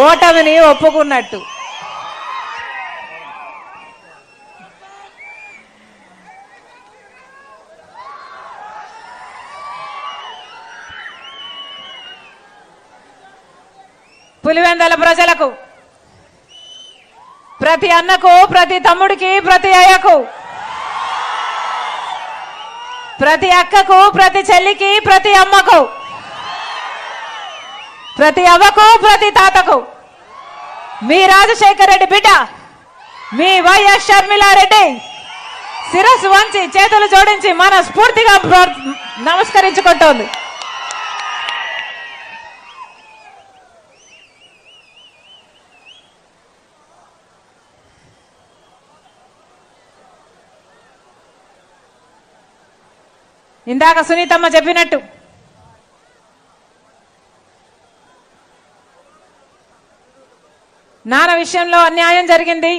ఓటమిని ఒప్పుకున్నట్టు. పులివెందుల ప్రజలకు, ప్రతి అన్నకు, ప్రతి తమ్ముడికి, ప్రతి అయ్యకు, ప్రతి అక్కకు, ప్రతి చెల్లికి, ప్రతి అమ్మకు, ప్రతి అవ్వకు, ప్రతి తాతకు మీ రాజశేఖర రెడ్డి బిడ్డ, మీ వైఎస్ షర్మిలారెడ్డి శిరస్సు వంచి చేతులు జోడించి మనస్ఫూర్తిగా నమస్కరించుకుంటోంది. ఇందాక సునీతమ్మ చెప్పినట్టు నాన్న విషయంలో అన్యాయం జరిగింది.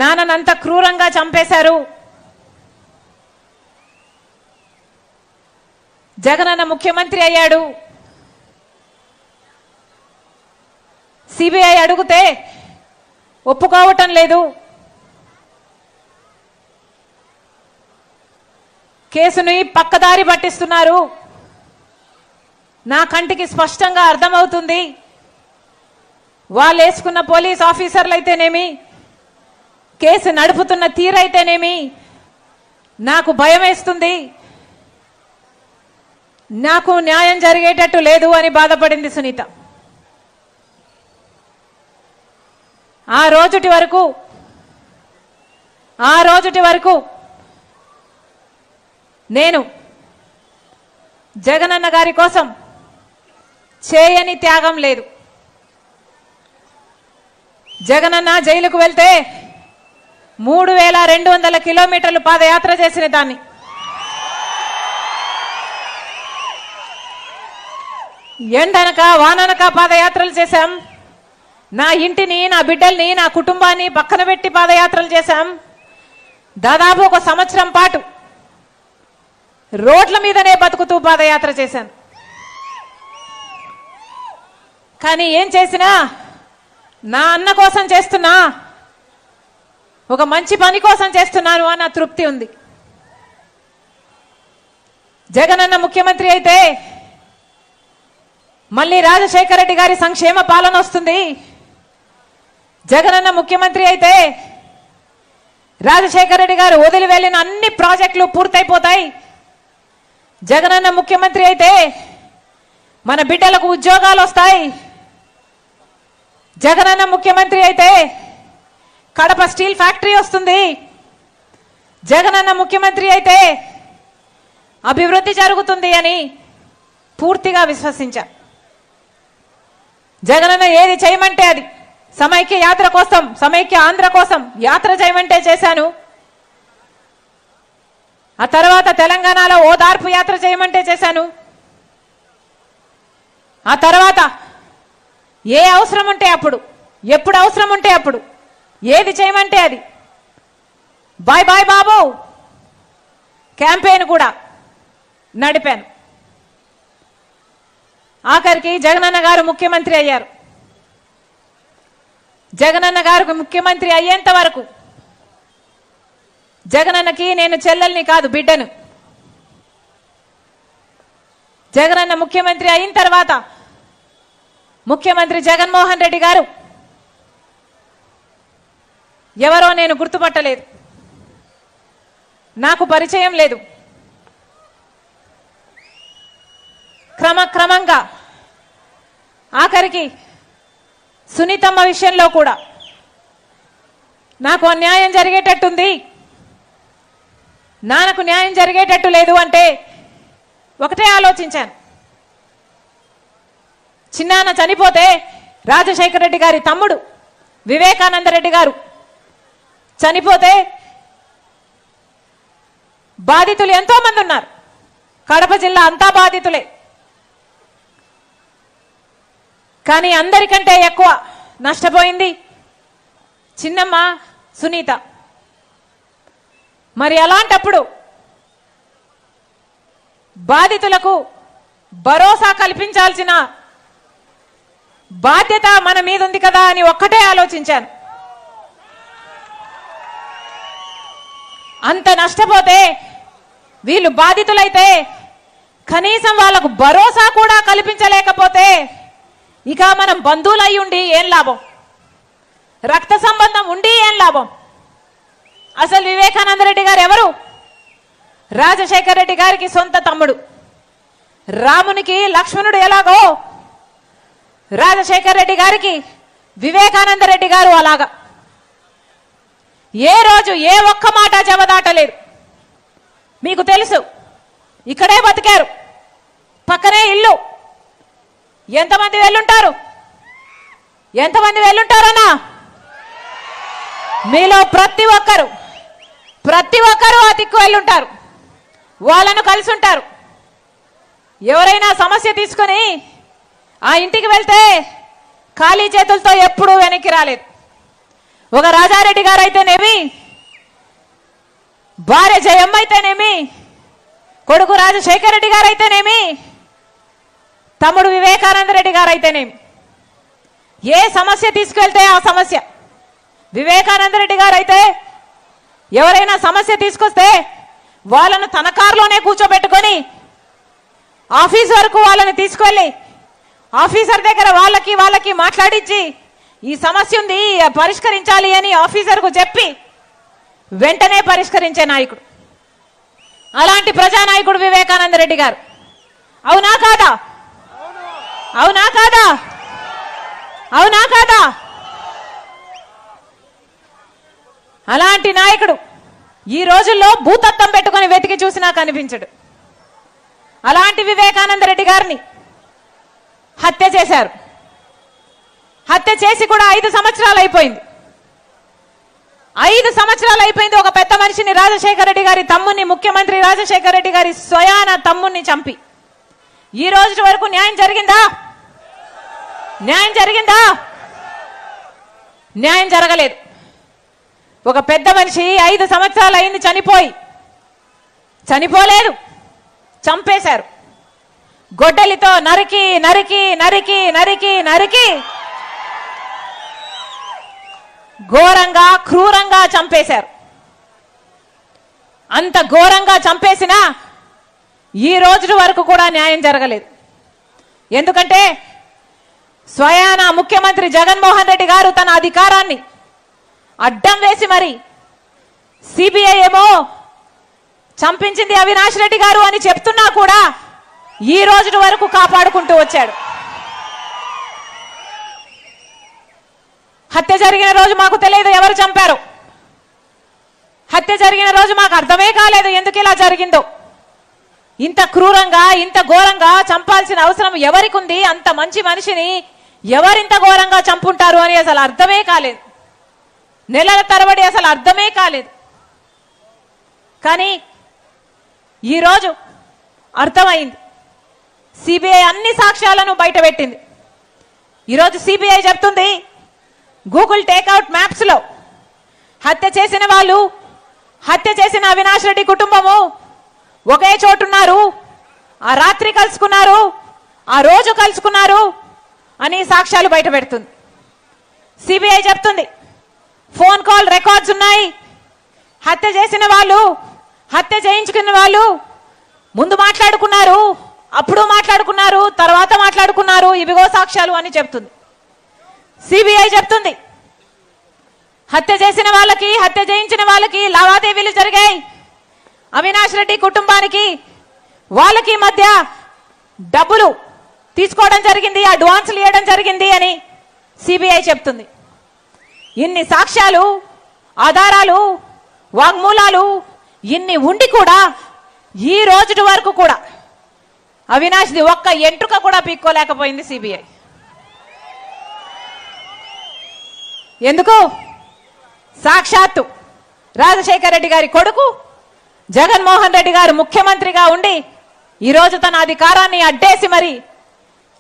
నాన్ననంత క్రూరంగా చంపేశారు. జగనన్న ముఖ్యమంత్రి అయ్యాడు. సిబిఐ అడిగితే ఒప్పుకోవటం లేదు. కేసుని పక్కదారి పట్టిస్తున్నారు. నా కంటికి స్పష్టంగా అర్థమవుతుంది. వాళ్ళు వేసుకున్న పోలీస్ ఆఫీసర్లు అయితేనేమి, కేసు నడుపుతున్న తీరైతేనేమి నాకు భయం వేస్తుంది. నాకు న్యాయం జరిగేటట్టు లేదు అని బాధపడింది సునీత. ఆ రోజుటి వరకు నేను జగనన్న గారి కోసం చేయని త్యాగం లేదు. జగనన్న జైలుకు వెళ్తే 3200 కిలోమీటర్లు పాదయాత్ర చేసిన దాన్ని ఎండనక వాననక పాదయాత్రలు చేశాం. నా ఇంటిని, నా బిడ్డల్ని, నా కుటుంబాన్ని పక్కన పెట్టి పాదయాత్రలు చేశాం. దాదాపు 1 సంవత్సరం పాటు రోడ్ల మీదనే బతుకుతూ పాదయాత్ర చేశాను. కానీ ఏం చేసినా నా అన్న కోసం చేస్తున్నా, ఒక మంచి పని కోసం చేస్తున్నాను అన్న తృప్తి ఉంది. జగనన్న ముఖ్యమంత్రి అయితే మళ్ళీ రాజశేఖర రెడ్డి గారి సంక్షేమ పాలన వస్తుంది. జగనన్న ముఖ్యమంత్రి అయితే రాజశేఖర రెడ్డి గారు వదిలి వెళ్ళిన అన్ని ప్రాజెక్టులు పూర్తయిపోతాయి. జగనన్న ముఖ్యమంత్రి అయితే మన బిడ్డలకు ఉద్యోగాలు వస్తాయి. జగనన్న ముఖ్యమంత్రి అయితే కడప స్టీల్ ఫ్యాక్టరీ వస్తుంది. జగనన్న ముఖ్యమంత్రి అయితే అభివృద్ధి జరుగుతుంది అని పూర్తిగా విశ్వసించా. జగనన్న ఏది చేయమంటే అది, సమైక్య యాత్ర కోసం, సమైక్య ఆంధ్ర కోసం యాత్ర చేయమంటే చేశాను. ఆ తర్వాత తెలంగాణలో ఓదార్పు యాత్ర చేయమంటే చేశాను. ఆ తర్వాత ఏ అవసరం ఉంటే అప్పుడు, ఎప్పుడు అవసరం ఉంటే అప్పుడు, ఏది చేయమంటే అది బాయ్ బాయ్ బాబు క్యాంపెయిన్ కూడా నడిపాను. ఆఖరికి జగనన్న గారు ముఖ్యమంత్రి అయ్యారు. జగనన్న గారు ముఖ్యమంత్రి అయ్యేంత వరకు జగనన్నకి నేను చెల్లెల్ని కాదు, బిడ్డను. జగనన్న ముఖ్యమంత్రి అయిన తర్వాత ముఖ్యమంత్రి జగన్మోహన్ రెడ్డి గారు ఎవరో నేను గుర్తుపట్టలేదు, నాకు పరిచయం లేదు. క్రమక్రమంగా ఆఖరికి సునీతమ్మ విషయంలో కూడా నాకు అన్యాయం జరిగేటట్టుంది, నాన్నకు న్యాయం జరిగేటట్టు లేదు అంటే ఒకటే ఆలోచించాను. చిన్నాన్న చనిపోతే రాజశేఖర రెడ్డి గారి తమ్ముడు వివేకానంద రెడ్డి గారు చనిపోతే బాధితులు ఎంతో మంది ఉన్నారు. కడప జిల్లా అంతా బాధితులే. కానీ అందరికంటే ఎక్కువ నష్టపోయింది చిన్నమ్మ సునీత. మరి అలాంటప్పుడు బాధితులకు భరోసా కల్పించాల్సిన బాధ్యత మన మీద ఉంది కదా అని ఒక్కటే ఆలోచించాను. అంత నష్టపోతే వీళ్ళు బాధితులైతే కనీసం వాళ్ళకు భరోసా కూడా కల్పించలేకపోతే ఇక మనం బంధువులై ఉండి ఏం లాభం, రక్త సంబంధం ఉండి ఏం లాభం. అసలు వివేకానంద రెడ్డి గారు ఎవరు? రాజశేఖర రెడ్డి గారికి సొంత తమ్ముడు. రామునికి లక్ష్మణుడు ఎలాగో రాజశేఖర రెడ్డి గారికి వివేకానంద రెడ్డి గారు అలాగా. ఏ రోజు ఏ ఒక్క మాట జవదాటలేదు. మీకు తెలుసు, ఇక్కడే బతికారు, పక్కనే ఇల్లు. ఎంతమంది వెళ్ళుంటారు? ఎంతమంది వెళ్ళుంటారన్నా? మీలో ప్రతి ఒక్కరు ఆ దిక్కు వెళ్ళుంటారు, వాళ్ళను కలిసి ఉంటారు. ఎవరైనా సమస్య తీసుకుని ఆ ఇంటికి వెళ్తే ఖాళీ చేతులతో ఎప్పుడూ వెనక్కి రాలేదు. ఒక రాజారెడ్డి గారు అయితేనేమి, భార్య జయమ్మ అయితేనేమి, కొడుకు రాజశేఖర రెడ్డి గారు అయితేనేమి, తమ్ముడు వివేకానంద రెడ్డి గారు అయితేనేమి, ఏ సమస్య తీసుకెళ్తే ఆ సమస్య. వివేకానంద రెడ్డి గారు అయితే ఎవరైనా సమస్య తీసుకొస్తే వాళ్ళను తన కారులోనే కూర్చోబెట్టుకొని ఆఫీస్ వరకు వాళ్ళని తీసుకెళ్ళి ఆఫీసర్ దగ్గర వాళ్ళకి మాట్లాడించి ఈ సమస్య ఉంది పరిష్కరించాలి అని ఆఫీసర్కు చెప్పి వెంటనే పరిష్కరించే నాయకుడు. అలాంటి ప్రజానాయకుడు వివేకానంద రెడ్డి గారు. అవునా కాదా? అవునా కాదా? అవునా కాదా? అలాంటి నాయకుడు ఈ రోజుల్లో భూతత్వం పెట్టుకొని వెతికి చూసినా కనిపించడు. అలాంటి వివేకానంద రెడ్డి గారిని హత్య చేశారు. హత్య చేసి కూడా 5 సంవత్సరాలు అయిపోయింది. 5 సంవత్సరాలు అయిపోయింది. ఒక పెద్ద మనిషిని, రాజశేఖర రెడ్డి గారి తమ్ముని, ముఖ్యమంత్రి రాజశేఖర రెడ్డి గారి స్వయాన తమ్ముని చంపి ఈ రోజు వరకు న్యాయం జరిగిందా? న్యాయం జరిగిందా? న్యాయం జరగలేదు. ఒక పెద్ద మనిషి 5 సంవత్సరాలు అయింది చనిపోలేదు, చంపేశారు. గొడ్డలితో నరికి నరికి నరికి నరికి నరికి ఘోరంగా క్రూరంగా చంపేశారు. అంత ఘోరంగా చంపేసినా ఈ రోజు వరకు కూడా న్యాయం జరగలేదు. ఎందుకంటే స్వయాన ముఖ్యమంత్రి జగన్మోహన్ రెడ్డి గారు తన అధికారాన్ని అడ్డం వేసి మరి సిబిఐ ఏమో చంపించింది అవినాష్ రెడ్డి గారు అని చెప్తున్నా కూడా ఈ రోజు వరకు కాపాడుకుంటూ వచ్చాడు. హత్య జరిగిన రోజు మాకు తెలియదు ఎవరు చంపారు. హత్య జరిగిన రోజు మాకు అర్థమే కాలేదు ఎందుకు ఇలా జరిగిందో. ఇంత క్రూరంగా ఇంత ఘోరంగా చంపాల్సిన అవసరం ఎవరికి ఉంది? అంత మంచి మనిషిని ఎవరింత ఘోరంగా చంపుంటారు అని అసలు అర్థమే కాలేదు. నెలల తరబడి అసలు అర్థమే కాలేదు. కానీ ఈరోజు అర్థమైంది. సిబిఐ అన్ని సాక్ష్యాలను బయటపెట్టింది. ఈరోజు సిబిఐ చెప్తుంది గూగుల్ టేక్అవుట్ మ్యాప్స్ లో హత్య చేసిన వాళ్ళు, హత్య చేసిన అవినాష్ రెడ్డి కుటుంబము ఒకే చోటున్నారు, ఆ రాత్రి కలుసుకున్నారు, ఆ రోజు కలుసుకున్నారు అని సాక్ష్యాలు బయట పెడుతుంది. సిబిఐ చెప్తుంది ఫోన్ కాల్ రికార్డ్స్ ఉన్నాయి, హత్య చేసిన వాళ్ళు, హత్య చేయించుకున్న వాళ్ళు ముందు మాట్లాడుకున్నారు, అప్పుడు మాట్లాడుకున్నారు, తర్వాత మాట్లాడుకున్నారు, ఇవిగో సాక్ష్యాలు అని చెప్తుంది. సిబిఐ చెప్తుంది హత్య చేసిన వాళ్ళకి, హత్య చేయించిన వాళ్ళకి లావాదేవీలు జరిగాయి, అవినాష్ రెడ్డి కుటుంబానికి వాళ్ళకి మధ్య డబ్బులు తీసుకోవడం జరిగింది, అడ్వాన్సులు ఇవ్వడం జరిగింది అని సిబిఐ చెప్తుంది. ఇన్ని సాక్ష్యాలు, ఆధారాలు, వాగ్మూలాలు ఇన్ని ఉండి కూడా ఈ రోజు వరకు కూడా అవినాష్ది ఒక్క ఎంట్రుక కూడా పీక్కోలేకపోయింది సిబిఐ. ఎందుకు? సాక్షాత్తు రాజశేఖర రెడ్డి గారి కొడుకు జగన్మోహన్ రెడ్డి గారు ముఖ్యమంత్రిగా ఉండి ఈరోజు తన అధికారాన్ని అడ్డేసి మరి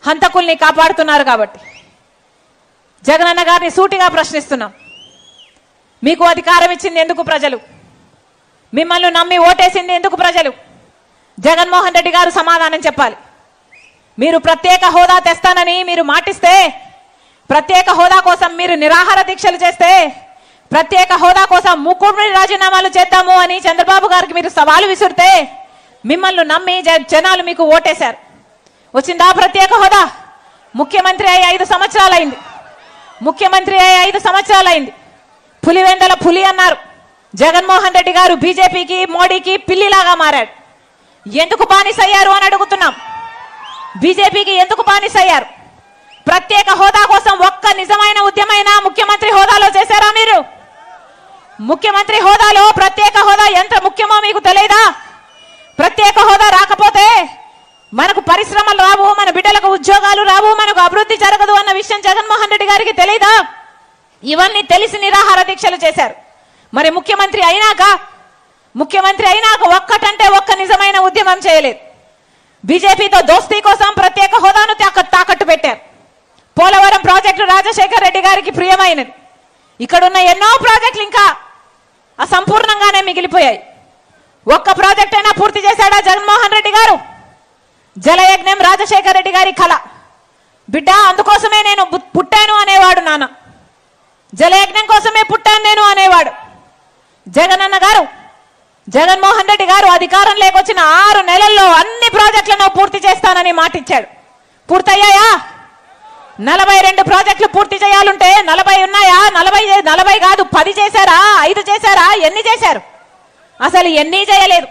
హంతకుల్ని కాపాడుతున్నారు. కాబట్టి జగనన్న గారిని సూటిగా ప్రశ్నిస్తున్నాం. మీకు అధికారం ఇచ్చింది ఎందుకు ప్రజలు? మిమ్మల్ని నమ్మి ఓటేసింది ఎందుకు ప్రజలు? జగన్మోహన్ రెడ్డి గారు సమాధానం చెప్పాలి. మీరు ప్రత్యేక హోదా తెస్తానని మీరు మాటిస్తే, ప్రత్యేక హోదా కోసం మీరు నిరాహార దీక్షలు చేస్తే, ప్రత్యేక హోదా కోసం ముక్కుడు రాజీనామాలు చేద్దాము అని చంద్రబాబు గారికి మీరు సవాలు విసురితే మిమ్మల్ని నమ్మి జనాలు మీకు ఓటేశారు. వచ్చిందా ప్రత్యేక హోదా? ముఖ్యమంత్రి అయ్యి 5 సంవత్సరాలైంది. ముఖ్యమంత్రి అయ్యి 5 సంవత్సరాలైంది. పులివెందల పులి అన్నారు. జగన్మోహన్ రెడ్డి గారు బీజేపీకి, మోడీకి పిల్లిలాగా మారాడు. ఎందుకు బానిసయ్యారు అని అడుగుతున్నాం. బీజేపీకి ఎందుకు బానిసయ్యారు? ప్రత్యేక హోదా కోసం ఒక్క నిజమైన ఉద్యమైనా ముఖ్యమంత్రి హోదాలో చేశారా మీరు? ముఖ్యమంత్రి హోదాలో ప్రత్యేక హోదా ఎంత ముఖ్యమో మీకు తెలియదా? ప్రత్యేక హోదా రాకపోతే మనకు పరిశ్రమలు రావు, మన బిడ్డలకు ఉద్యోగాలు రావు, మనకు అభివృద్ధి జరగదు అన్న విషయం జగన్మోహన్ రెడ్డి గారికి తెలియదా? ఇవన్నీ తెలిసి నిరాహార దీక్షలు చేశారు. మరి ముఖ్యమంత్రి అయినాక ఒక్కటంటే ఒక్క నిజమైన ఉద్యమం చేయలేదు. బీజేపీతో దోస్తీ కోసం ప్రత్యేక హోదాను తాకట్టు పెట్టారు. పోలవరం ప్రాజెక్టు రాజశేఖర రెడ్డి గారికి ప్రియమైనది. ఇక్కడున్న ఎన్నో ప్రాజెక్టులు ఇంకా అసంపూర్ణంగానే మిగిలిపోయాయి. ఒక్క ప్రాజెక్ట్ అయినా పూర్తి చేశాడా జగన్మోహన్ రెడ్డి గారు? జలయజ్ఞం రాజశేఖర రెడ్డి గారి కళ. బిడ్డ అందుకోసమే నేను పుట్టాను అనేవాడు నాన్న. జలయజ్ఞం కోసమే పుట్టాను నేను అనేవాడు. జగన్మోహన్ రెడ్డి గారు అధికారం లేకొచ్చిన 6 నెలల్లో అన్ని ప్రాజెక్టులను పూర్తి చేస్తానని మాటిచ్చాడు. పూర్తయ్యాయా? 42 ప్రాజెక్టులు పూర్తి చేయాలంటే 40 ఉన్నాయా? 40 కాదు, 10 చేశారా? 5 చేశారా? ఎన్ని చేశారు? అసలు ఎన్ని చేయలేదు.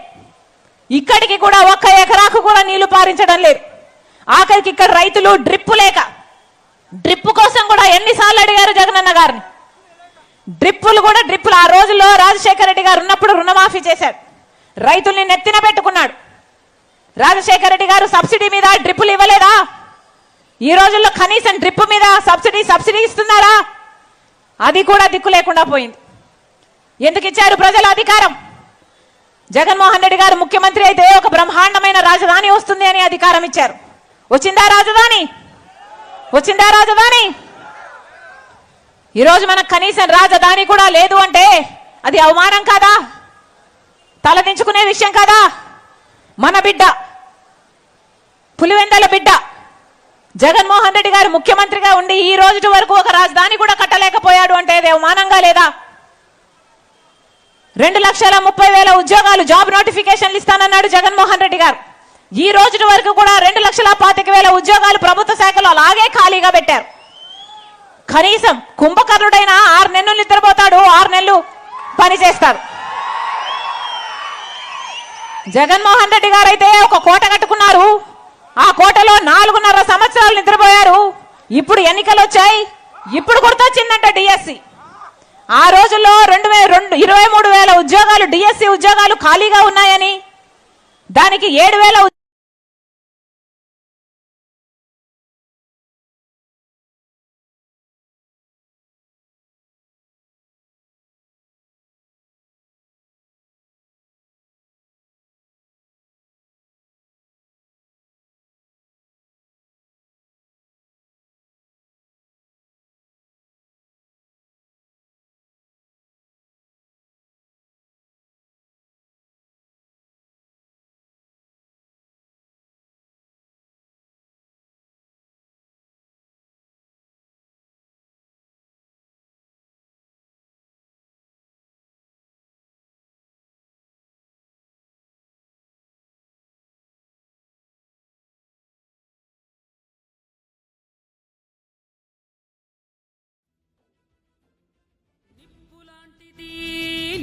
ఇక్కడికి కూడా ఒక్క ఎకరాకు కూడా నీళ్లు పారించడం లేదు. ఆఖరికి ఇక్కడ రైతులు డ్రిప్పు కోసం కూడా ఎన్నిసార్లు అడిగారు జగనన్న గారిని. డ్రిప్పులు ఆ రోజుల్లో రాజశేఖర రెడ్డి గారు ఉన్నప్పుడు రుణమాఫీ చేశాడు. రైతుల్ని నెత్తిన పెట్టుకున్నాడు. రాజశేఖర రెడ్డి గారు సబ్సిడీ మీద డ్రిప్పులు ఇవ్వలేదా? ఈ రోజుల్లో కనీసం డ్రిప్ మీద సబ్సిడీ ఇస్తున్నారా? అది కూడా దిక్కు లేకుండా పోయింది. ఎందుకు ఇచ్చారు ప్రజల అధికారం? జగన్మోహన్ రెడ్డి గారు ముఖ్యమంత్రి అయితే ఒక బ్రహ్మాండమైన రాజధాని వస్తుంది అని అధికారం ఇచ్చారు. వచ్చిందా రాజధాని? వచ్చిందా రాజధాని? ఈరోజు మనకు కనీసం రాజధాని కూడా లేదు అంటే అది అవమానం కాదా? తలదించుకునే విషయం కాదా? మన బిడ్డ, పులివెందల బిడ్డ జగన్మోహన్ రెడ్డి గారు ముఖ్యమంత్రిగా ఉండి ఈ రోజు వరకు ఒక రాజధాని కూడా కట్టలేకపోయాడు అంటే అది అవమానంగా లేదా? 2,30,000 ఉద్యోగాలు జాబ్ నోటిఫికేషన్లు ఇస్తానన్నాడు జగన్మోహన్ రెడ్డి గారు. ఈ రోజు వరకు కూడా 2,25,000 ఉద్యోగాలు ప్రభుత్వ శాఖలో అలాగే ఖాళీగా పెట్టారు. కనీసం కుంభకర్ణుడైనా 6 నెలలు నిద్రపోతాడు, 6 నెలలు పనిచేస్తాడు. జగన్మోహన్ రెడ్డి గారు అయితే ఒక కోట కట్టుకున్నారు. ఆ కోటలో 4.5 సంవత్సరాలు నిద్రపోయారు. ఇప్పుడు ఎన్నికలు వచ్చాయి, ఇప్పుడు గుర్తొచ్చిందంట డిఎస్సి. ఆ రోజుల్లో 23,000 ఉద్యోగాలు డిఎస్సి ఉద్యోగాలు ఖాళీగా ఉన్నాయని, దానికి 7,000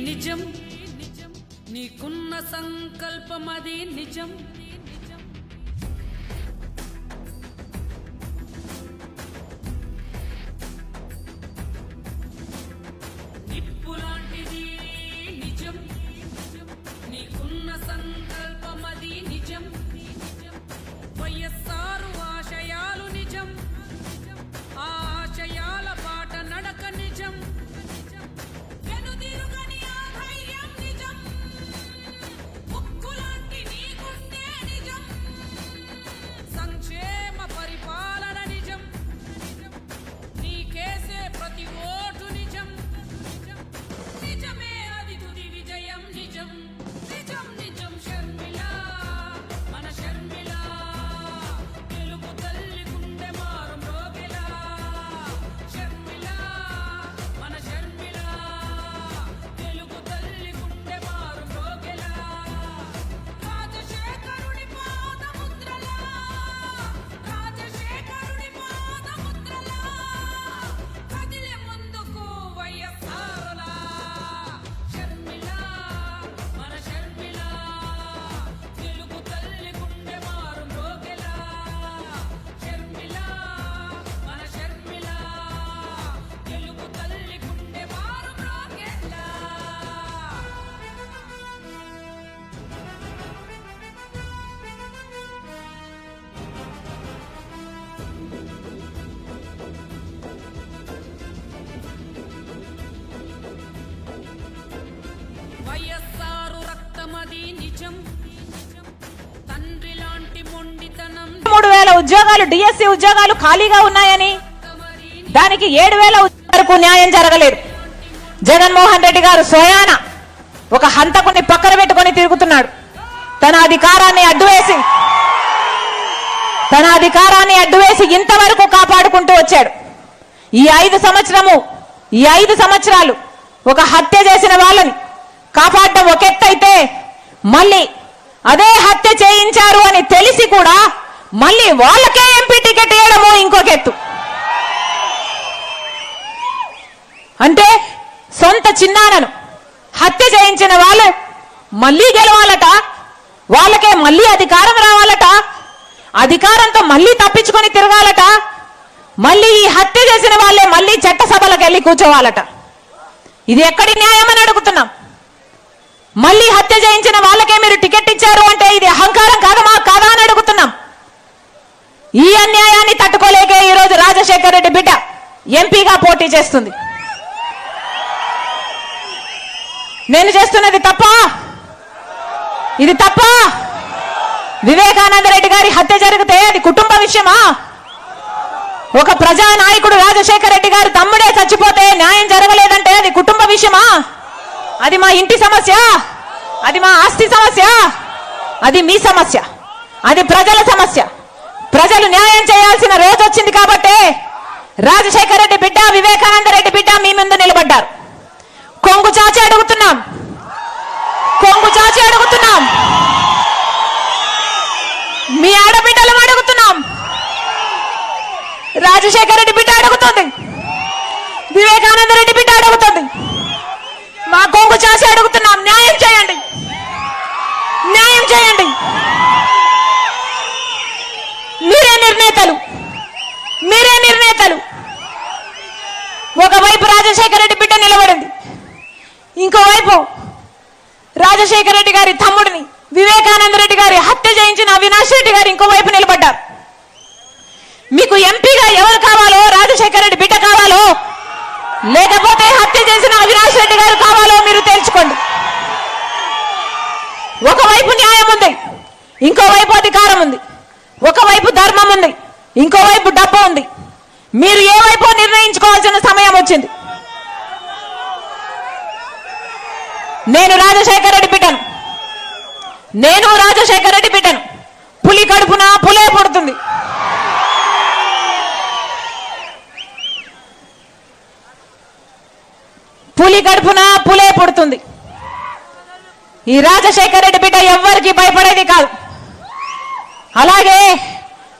నిజం నీకున్న సంకల్పం అది నిజం. నిప్పులాంటిది నిజం నీకున్న సంకల్పం అది నిజం. వైఎస్ఆర్ ఆశయాలు నిజం, ఆ ఆశయాల బాట నడక నిజం. వెనుదిరుగని ఆ ధైర్యం నిజం, ముక్కులాంటి నీ గుండె నిజం. సంక్షేమ పరిపాలన నిజం, నీకేసే ప్రతి ఓటు నిజం. నిజమే అది తుది విజయం నిజం. నిజం నిజం షర్మిల, మన షర్మిల తెలుగు తల్లి గుండె మారు మ్రోగెలా. షర్మిల, మన షర్మిల తెలుగు తల్లి గుండె మారు మ్రోగెలా. రాజశేఖరుడి పాదముద్రలా, రాజశేఖరుడి పాదముద్రలా కదిలే ముందుకు వైఎస్ఆర్లా. షర్మిల, మన షర్మిల తెలుగు తల్లి గుండె మారు మ్రోగెలా. షర్మిల, మన షర్మిల తెలుగు తల్లి గుండె మారు మ్రోగెలా. వైఎస్ఆర్ రక్తమది నిజం, తండ్రి లాంటి మొండితనం 3,000 ఉద్యోగాలు డిఎస్సి ఉద్యోగాలు ఖాళీగా ఉన్నాయని, దానికి 7,000 వరకు న్యాయం జరగలేదు. జగన్మోహన్ రెడ్డి గారు స్వయాన ఒక హంతకుని పక్కన పెట్టుకొని తిరుగుతున్నాడు. తన అధికారాన్ని అడ్డువేసి ఇంతవరకు కాపాడుకుంటూ వచ్చాడు. ఈ 5 సంవత్సరాలు ఒక హత్య చేసిన వాళ్ళని కాపాడడం ఒక ఎత్తు అయితే, మళ్ళీ అదే హత్య చేయించారు అని తెలిసి కూడా మళ్ళీ వాళ్ళకే ఎంపీ టికెట్ ఇవ్వడము ఇంకొక ఎత్తు. అంటే సొంత చిన్నానను హత్య చేయించిన వాళ్ళు మళ్ళీ గెలవాలట, వాళ్ళకే మళ్ళీ అధికారం రావాలట, అధికారంతో మళ్ళీ తప్పించుకొని తిరగాలట, మళ్ళీ ఈ హత్య చేసిన వాళ్ళే మళ్ళీ చట్టసభలకు వెళ్ళి కూర్చోవాలట. ఇది ఎక్కడి న్యాయం అని అడుగుతున్నాం. మళ్ళీ హత్య చేయించిన వాళ్ళకే మీరు టికెట్ ఇచ్చారు అంటే ఇది అహంకారం కాదా అని అడుగుతున్నాం. ఈ అన్యాయాన్ని తట్టుకోలేక రాజశేఖర రెడ్డి బిడ్డ ఎంపీగా పోటీ చేస్తుంది. నేను చేస్తున్నది తప్ప? ఇది తప్ప? వివేకానంద రెడ్డి గారి హత్య జరిగితే అది కుటుంబ విషయమా? ఒక ప్రజానాయకుడు రాజశేఖర రెడ్డి గారు తమ్ముడే చచ్చిపోతే న్యాయం జరగలేదంటే అది కుటుంబ విషయమా? అది మా ఇంటి సమస్య, అది మా ఆస్తి సమస్య, అది మీ సమస్య, అది ప్రజల సమస్య. ప్రజలు న్యాయం చేయాల్సిన రోజు వచ్చింది కాబట్టి రాజశేఖర రెడ్డి బిడ్డ వివేకానంద రెడ్డి బిడ్డ మీ ముందు నిలబడ్డారు. కొంగు చాచి అడుగుతున్నాం, కొంగు చాచి అడుగుతున్నాం, మీ ఆడబిడ్డలు అడుగుతున్నాం. రాజశేఖర రెడ్డి బిడ్డ అడుగుతుంది, వివేకానంద రెడ్డి బిడ్డ అడుగుతుంది. మా కొంగు చాచి అడుగుతున్నాం, న్యాయం చేయండి, న్యాయం చేయండి. మీరే నిర్ణేతలు, మీరే నిర్ణేతలు. ఒకవైపు రాజశేఖర రెడ్డి బిడ్డ నిలబడింది, ఇంకోవైపు రాజశేఖర రెడ్డి గారి తమ్ముడిని వివేకానంద రెడ్డి గారి హత్య చేయించిన అవినాష్ రెడ్డి గారు ఇంకోవైపు నిలబడ్డారు. మీకు ఎంపీగా ఎవరు కావాలో? రాజశేఖర రెడ్డి బిడ్డ కావాలో, లేకపోతే హత్య చేసిన అవినాష్ రెడ్డి గారు కావాలో మీరు తెలుసుకోండి. ఒకవైపు న్యాయం ఉంది, ఇంకోవైపు అధికారం ఉంది. ఒకవైపు ధర్మం ఉంది, ఇంకోవైపు డబ్బు ఉంది. మీరు ఏ వైపు నిర్ణయించుకోవాల్సిన సమయం వచ్చింది. నేను రాజశేఖర రెడ్డి బిడ్డను, నేను రాజశేఖర రెడ్డి బిడ్డను. పులి కడుపున పులే పుడుతుంది. పులి కడుపున పులే పుడుతుంది. ఈ రాజశేఖర రెడ్డి బిడ్డ ఎవ్వరికి భయపడేది కాదు. అలాగే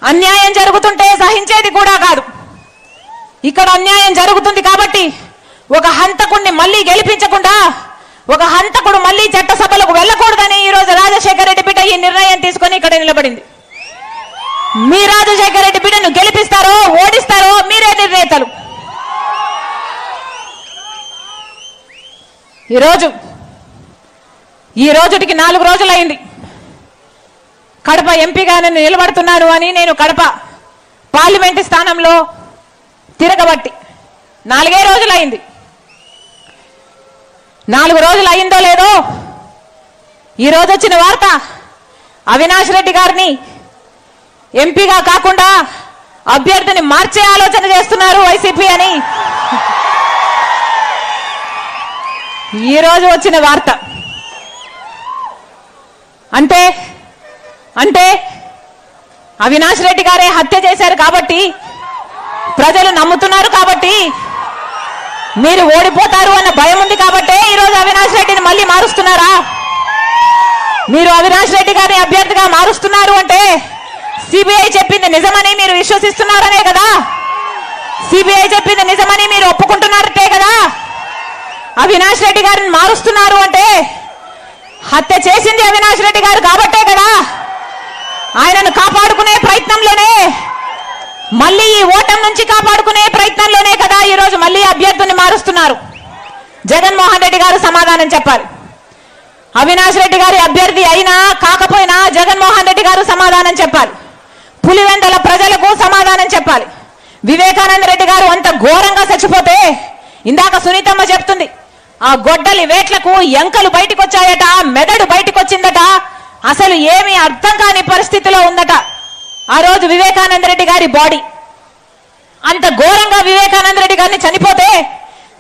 అన్యాయం జరుగుతుంటే సహించేది కూడా కాదు. ఇక్కడ అన్యాయం జరుగుతుంది కాబట్టి ఒక హంతకుడిని మళ్ళీ గెలిపించకుండా, ఒక హంతకుడు మళ్ళీ చట్టసభలకు వెళ్ళకూడదని ఈ రోజు రాజశేఖర రెడ్డి బిడ్డ ఈ నిర్ణయం తీసుకొని ఇక్కడ నిలబడింది. మీ రాజశేఖర రెడ్డి బిడ్డను గెలిపిస్తారో ఓడిస్తారో మీరే నిర్ణేతలు. ఈ రోజుటికి 4 రోజులైంది కడప ఎంపీగా నేను నిలబడుతున్నాను అని. నేను కడప పార్లమెంటు స్థానంలో తిరగబట్టి 4 రోజులైంది. 4 రోజులు అయిందో లేదో ఈ రోజు వచ్చిన వార్త అవినాష్ రెడ్డి గారిని ఎంపీగా కాకుండా అభ్యర్థిని మార్చే ఆలోచన చేస్తున్నారు వైసీపీ అని ఈ రోజు వచ్చిన వార్త. అంటే అవినాష్ రెడ్డి గారే హత్య చేశారు కాబట్టి, ప్రజలు నమ్ముతున్నారు కాబట్టి, మీరు ఓడిపోతారు అన్న భయం ఉంది కాబట్టి ఈరోజు అవినాష్ రెడ్డిని మళ్ళీ మారుస్తున్నారా? మీరు అవినాష్ రెడ్డి గారిని అభ్యర్థిగా మారుస్తున్నారు అంటే సిబిఐ చెప్పింది నిజమని మీరు విశ్వసిస్తున్నారనే కదా. సిబిఐ చెప్పింది నిజమని మీరు ఒప్పుకుంటున్నారంటే కదా. అవినాష్ రెడ్డి గారిని మారుస్తున్నారు అంటే హత్య చేసింది అవినాష్ రెడ్డి గారు కాబట్టే కదా. ఆయనను కాపాడుకునే ప్రయత్నంలోనే, మళ్ళీ ఈ ఓటమి నుంచి కాపాడుకునే ప్రయత్నంలోనే కదా ఈరోజు మళ్ళీ అభ్యర్థుల్ని మారుస్తున్నారు. జగన్మోహన్ రెడ్డి గారు సమాధానం చెప్పాలి. అవినాష్ రెడ్డి గారి అభ్యర్థి అయినా కాకపోయినా జగన్మోహన్ రెడ్డి గారు సమాధానం చెప్పాలి. పులివెందల ప్రజలకు సమాధానం చెప్పాలి. వివేకానంద రెడ్డి గారు అంత ఘోరంగా చచ్చిపోతే ఇందాక సునీతమ్మ చెప్తుంది, ఆ గొడ్డలి వేట్లకు ఎంకలు బయటకు వచ్చాయట, మెదడు బయటకు వచ్చిందట, అసలు ఏమీ అర్థం కాని పరిస్థితిలో ఉందట ఆ రోజు వివేకానంద రెడ్డి గారి బాడీ. అంత ఘోరంగా వివేకానంద రెడ్డి గారిని చనిపోతే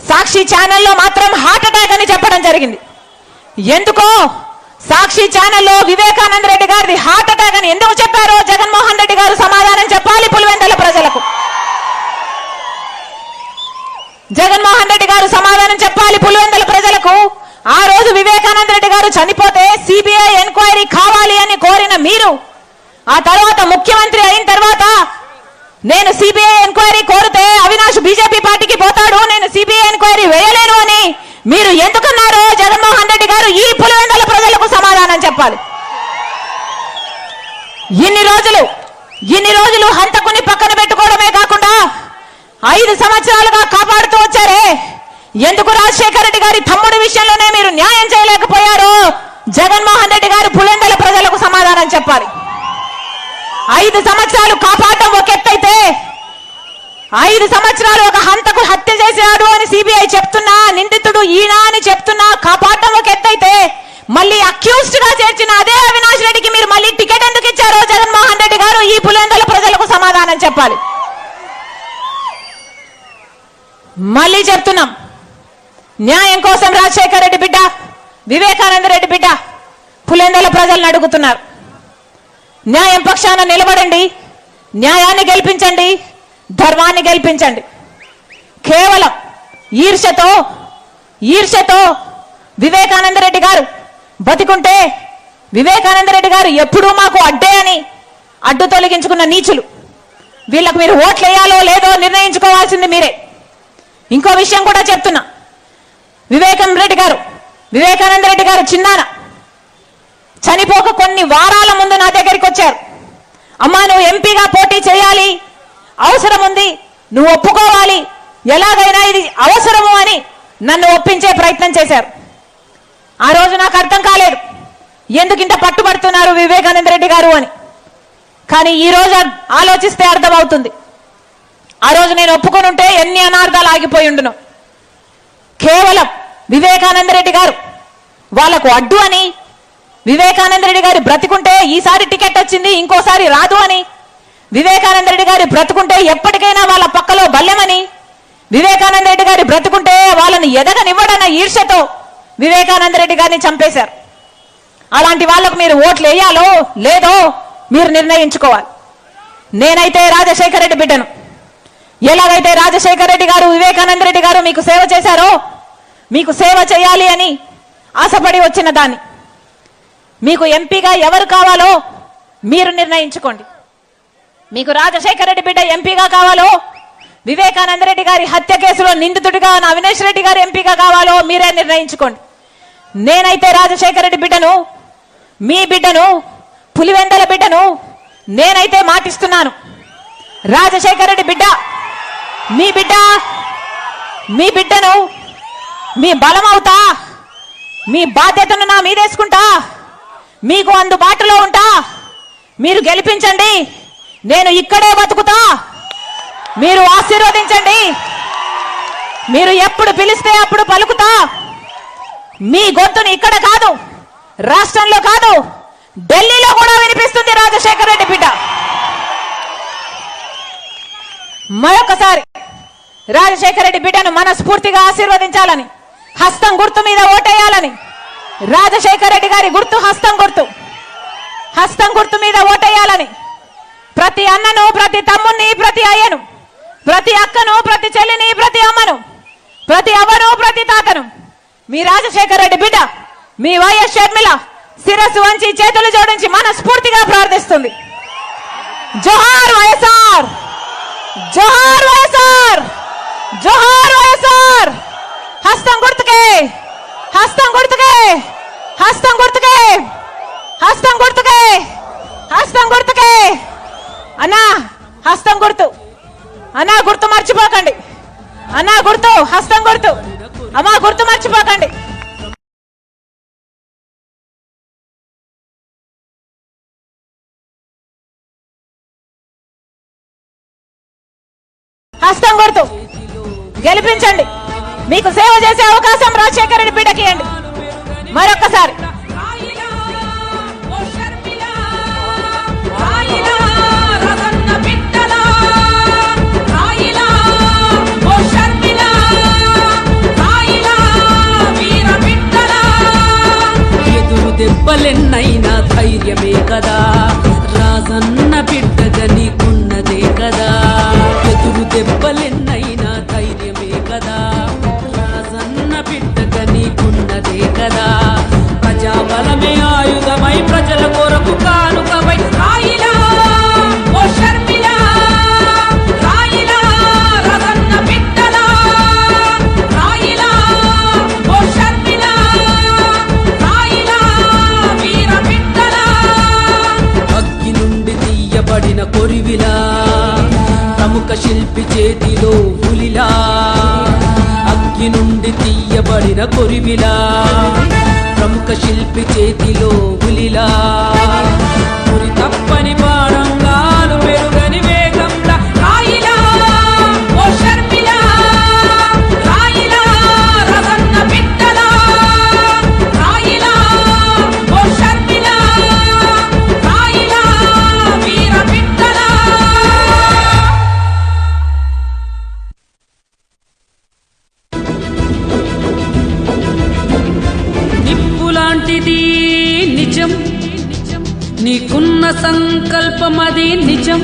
సాక్షి ఛానల్లో మాత్రం హార్ట్ అటాక్ అని చెప్పడం జరిగింది. ఎందుకో సాక్షి ఛానల్లో వివేకానంద రెడ్డి గారిది హార్ట్ అటాక్ అని ఎందుకు చెప్పారో జగన్మోహన్ రెడ్డి గారు సమాధానం చెప్పాలి పులివెందల ప్రజలకు. జగన్మోహన్ రెడ్డి గారు సమాధానం చెప్పాలి పులివెందల ప్రజలకు. ఆ రోజు వివేకానంద రెడ్డి గారు చనిపోతే సిబిఐ ఎంక్వైరీ కావాలి అని కోరిన మీరు, ఆ తర్వాత ముఖ్యమంత్రి అయిన తర్వాత నేను సిబిఐ ఎంక్వైరీ కోరితే అవినాష్ బీజేపీ పార్టీకి పోతాడు, నేను సిబిఐ ఎంక్వైరీ వేయలేను అని మీరు ఎందుకన్నారో జగన్మోహన్ రెడ్డి గారు ఈ పులివెందల ప్రజలకు సమాధానం చెప్పాలి. ఇన్ని రోజులు హంతకుని పక్కన పెట్టుకోవడమే కాకుండా 5 సంవత్సరాలుగా కాపాడుతూ వచ్చారే, ఎందుకు రాజశేఖర రెడ్డి గారి తమ్ముడి విషయంలోనే మీరు న్యాయం చేయలేకపోయారో జగన్మోహన్ రెడ్డి గారు పులివెందల ప్రజలకు సమాధానం చెప్పాలి. 5 సంవత్సరాలు కాపాడటం ఒక ఎత్తైతే 5 సంవత్సరాలు ఒక హంతకు హత్య చేశాడు అని సిబిఐ చెప్తున్నా, నిందితుడు ఈయన అని చెప్తున్నా, కాపాడటం ఒక ఎత్తైతే మళ్ళీ అక్యూజ్డ్ గా చేర్చిన అదే అవినాష్ రెడ్డికి మీరు మళ్ళీ టికెట్ ఎందుకు ఇచ్చారో జగన్మోహన్ రెడ్డి గారు ఈ పులివెందుల ప్రజలకు సమాధానం చెప్పాలి. మళ్ళీ చెప్తున్నాం, న్యాయం కోసం రాజశేఖర రెడ్డి బిడ్డ, వివేకానంద రెడ్డి బిడ్డ పులివెందుల ప్రజలను అడుగుతున్నారు. న్యాయం పక్షాన నిలబడండి, న్యాయాన్ని గెలిపించండి, ధర్మాన్ని గెలిపించండి. కేవలం ఈర్ష్యతో వివేకానంద రెడ్డి గారు బతికుంటే, వివేకానంద రెడ్డి గారు ఎప్పుడూ మాకు అడ్డే అని అడ్డు తొలగించుకున్న నీచులు. వీళ్ళకు మీరు ఓట్లు వేయాలో లేదో నిర్ణయించుకోవాల్సింది మీరే. ఇంకో విషయం కూడా చెప్తున్నా, వివేకానంద రెడ్డి గారు చిన్నాన చనిపోక కొన్ని వారాల ముందు నా దగ్గరికి వచ్చారు. అమ్మా, నువ్వు ఎంపీగా పోటీ చేయాలి, అవసరం ఉంది, నువ్వు ఒప్పుకోవాలి, ఎలాగైనా ఇది అవసరము అని నన్ను ఒప్పించే ప్రయత్నం చేశారు. ఆ రోజు నాకు అర్థం కాలేదు ఎందుకు ఇంత పట్టుబడుతున్నారు వివేకానంద రెడ్డి గారు అని. కానీ ఈ రోజు ఆలోచిస్తే అర్థమవుతుంది. ఆ రోజు నేను ఒప్పుకొని ఉంటే ఎన్ని అనార్థాలు ఆగిపోయి ఉండును. కేవలం వివేకానంద రెడ్డి గారు వాళ్లకు అడ్డు అని, వివేకానంద రెడ్డి గారి బ్రతికుంటే ఈసారి టికెట్ వచ్చింది ఇంకోసారి రాదు అని, వివేకానంద రెడ్డి గారి బ్రతుకుంటే ఎప్పటికైనా వాళ్ళ పక్కలో బల్లెమని, వివేకానంద రెడ్డి గారి బ్రతుకుంటే వాళ్ళని ఎదగనివ్వడన్న ఈర్ష్యతో వివేకానంద రెడ్డి గారిని చంపేశారు. అలాంటి వాళ్లకు మీరు ఓట్లు వేయాలో లేదో మీరు నిర్ణయించుకోవాలి. నేనైతే రాజశేఖర రెడ్డి బిడ్డను. ఎలాగైతే రాజశేఖర రెడ్డి గారు, వివేకానంద రెడ్డి గారు మీకు సేవ చేశారో, మీకు సేవ చేయాలి అని ఆశపడి వచ్చిన దాన్ని. మీకు ఎంపీగా ఎవరు కావాలో మీరు నిర్ణయించుకోండి. మీకు రాజశేఖర రెడ్డి బిడ్డ ఎంపీగా కావాలో, వివేకానంద రెడ్డి గారి హత్య కేసులో నిందితుడిగా అవినాష్ రెడ్డి గారు ఎంపీగా కావాలో మీరే నిర్ణయించుకోండి. నేనైతే రాజశేఖర రెడ్డి బిడ్డను, మీ బిడ్డను, పులివెందుల బిడ్డను నేనైతే మాటిస్తున్నాను. రాజశేఖర రెడ్డి బిడ్డ, మీ బిడ్డను, మీ బలం అవుతా, మీ బాధ్యతను నా మీదేసుకుంటా, మీకు అందుబాటులో ఉంటా. మీరు గెలిపించండి, నేను ఇక్కడే బతుకుతా. మీరు ఆశీర్వదించండి, మీరు ఎప్పుడు పిలిస్తే అప్పుడు పలుకుతా. మీ గొంతుని ఇక్కడ కాదు, రాష్ట్రంలో కాదు, ఢిల్లీలో కూడా వినిపిస్తుంది రాజశేఖర రెడ్డి బిడ్డ. మరొకసారి రాజశేఖర రెడ్డి బిడ్డను మనస్ఫూర్తిగా ఆశీర్వదించాలని, హస్తం గుర్తు మీద ఓటేయాలని, రాజశేఖర రెడ్డి గారి గుర్తు హస్తం గుర్తు మీద ఓటేయాలని ప్రతి అన్నను, ప్రతి తమ్ముణ్ణి, ప్రతి అయ్యను, ప్రతి అక్కను, ప్రతి చెల్లిని, ప్రతి అమ్మను, ప్రతి అవ్వను, ప్రతి తాతను మీ రాజశేఖర రెడ్డి బిడ్డ, మీ వైఎస్ షర్మిల శిరస్సు వంచి చేతులు జోడించి మనస్ఫూర్తిగా ప్రార్థిస్తుంది. జోహార్ వైఎస్ఆర్, జోహార్ వైఎస్ఆర్, జోహార్ వైఎస్ఆర్. హస్తం గుర్తుకే, హస్తం గుర్తుకే, హస్తం గుర్తుకే, హస్తం గుర్తుకే, హస్తం గుర్తుకే. అన్నా హస్తం గుర్తు, అన్నా గుర్తు మర్చిపోకండి. అన్నా గుర్తు, హస్తం గుర్తు, అమ్మా గుర్తు మర్చిపోకండి. హస్తం గుర్తు గెలిపించండి. మీకు సేవ చేసే అవకాశం రాజశేఖర రెడ్డి బిడ్డకి ఇవ్వండి. మరొక్కసారి దెబ్బలెన్నైనా ధైర్యమే కదా రాజన్న బిడ్డగా నీకున్నదే కదా. ఎదురు దెబ్బలెన్నైనా ధైర్యమే కదా రాజన్న బిడ్డగా నీకున్నదే కదా. ప్రజాబలమే ఆయుధమై ప్రజల కొరకు కానుకవై రాయిలా ఓ షర్మిల, రాయిలా రాజన్న బిడ్డలా, రాయిలా ఓ షర్మిల, రాయిలా వీర బిడ్డలా. అగ్గి నుండి తీయబడిన కొరివిలా, ప్రముఖ శిల్పి చేతిలో పులిలా. అగ్గి నుండి తీయబడిన కొరివిలా, ప్రముఖ శిల్పి చేతిలో పులిలా. గురి తప్పని బాణంగాలు పెరుగని వేగంలా రాయిలా సంకల్పమది నిజం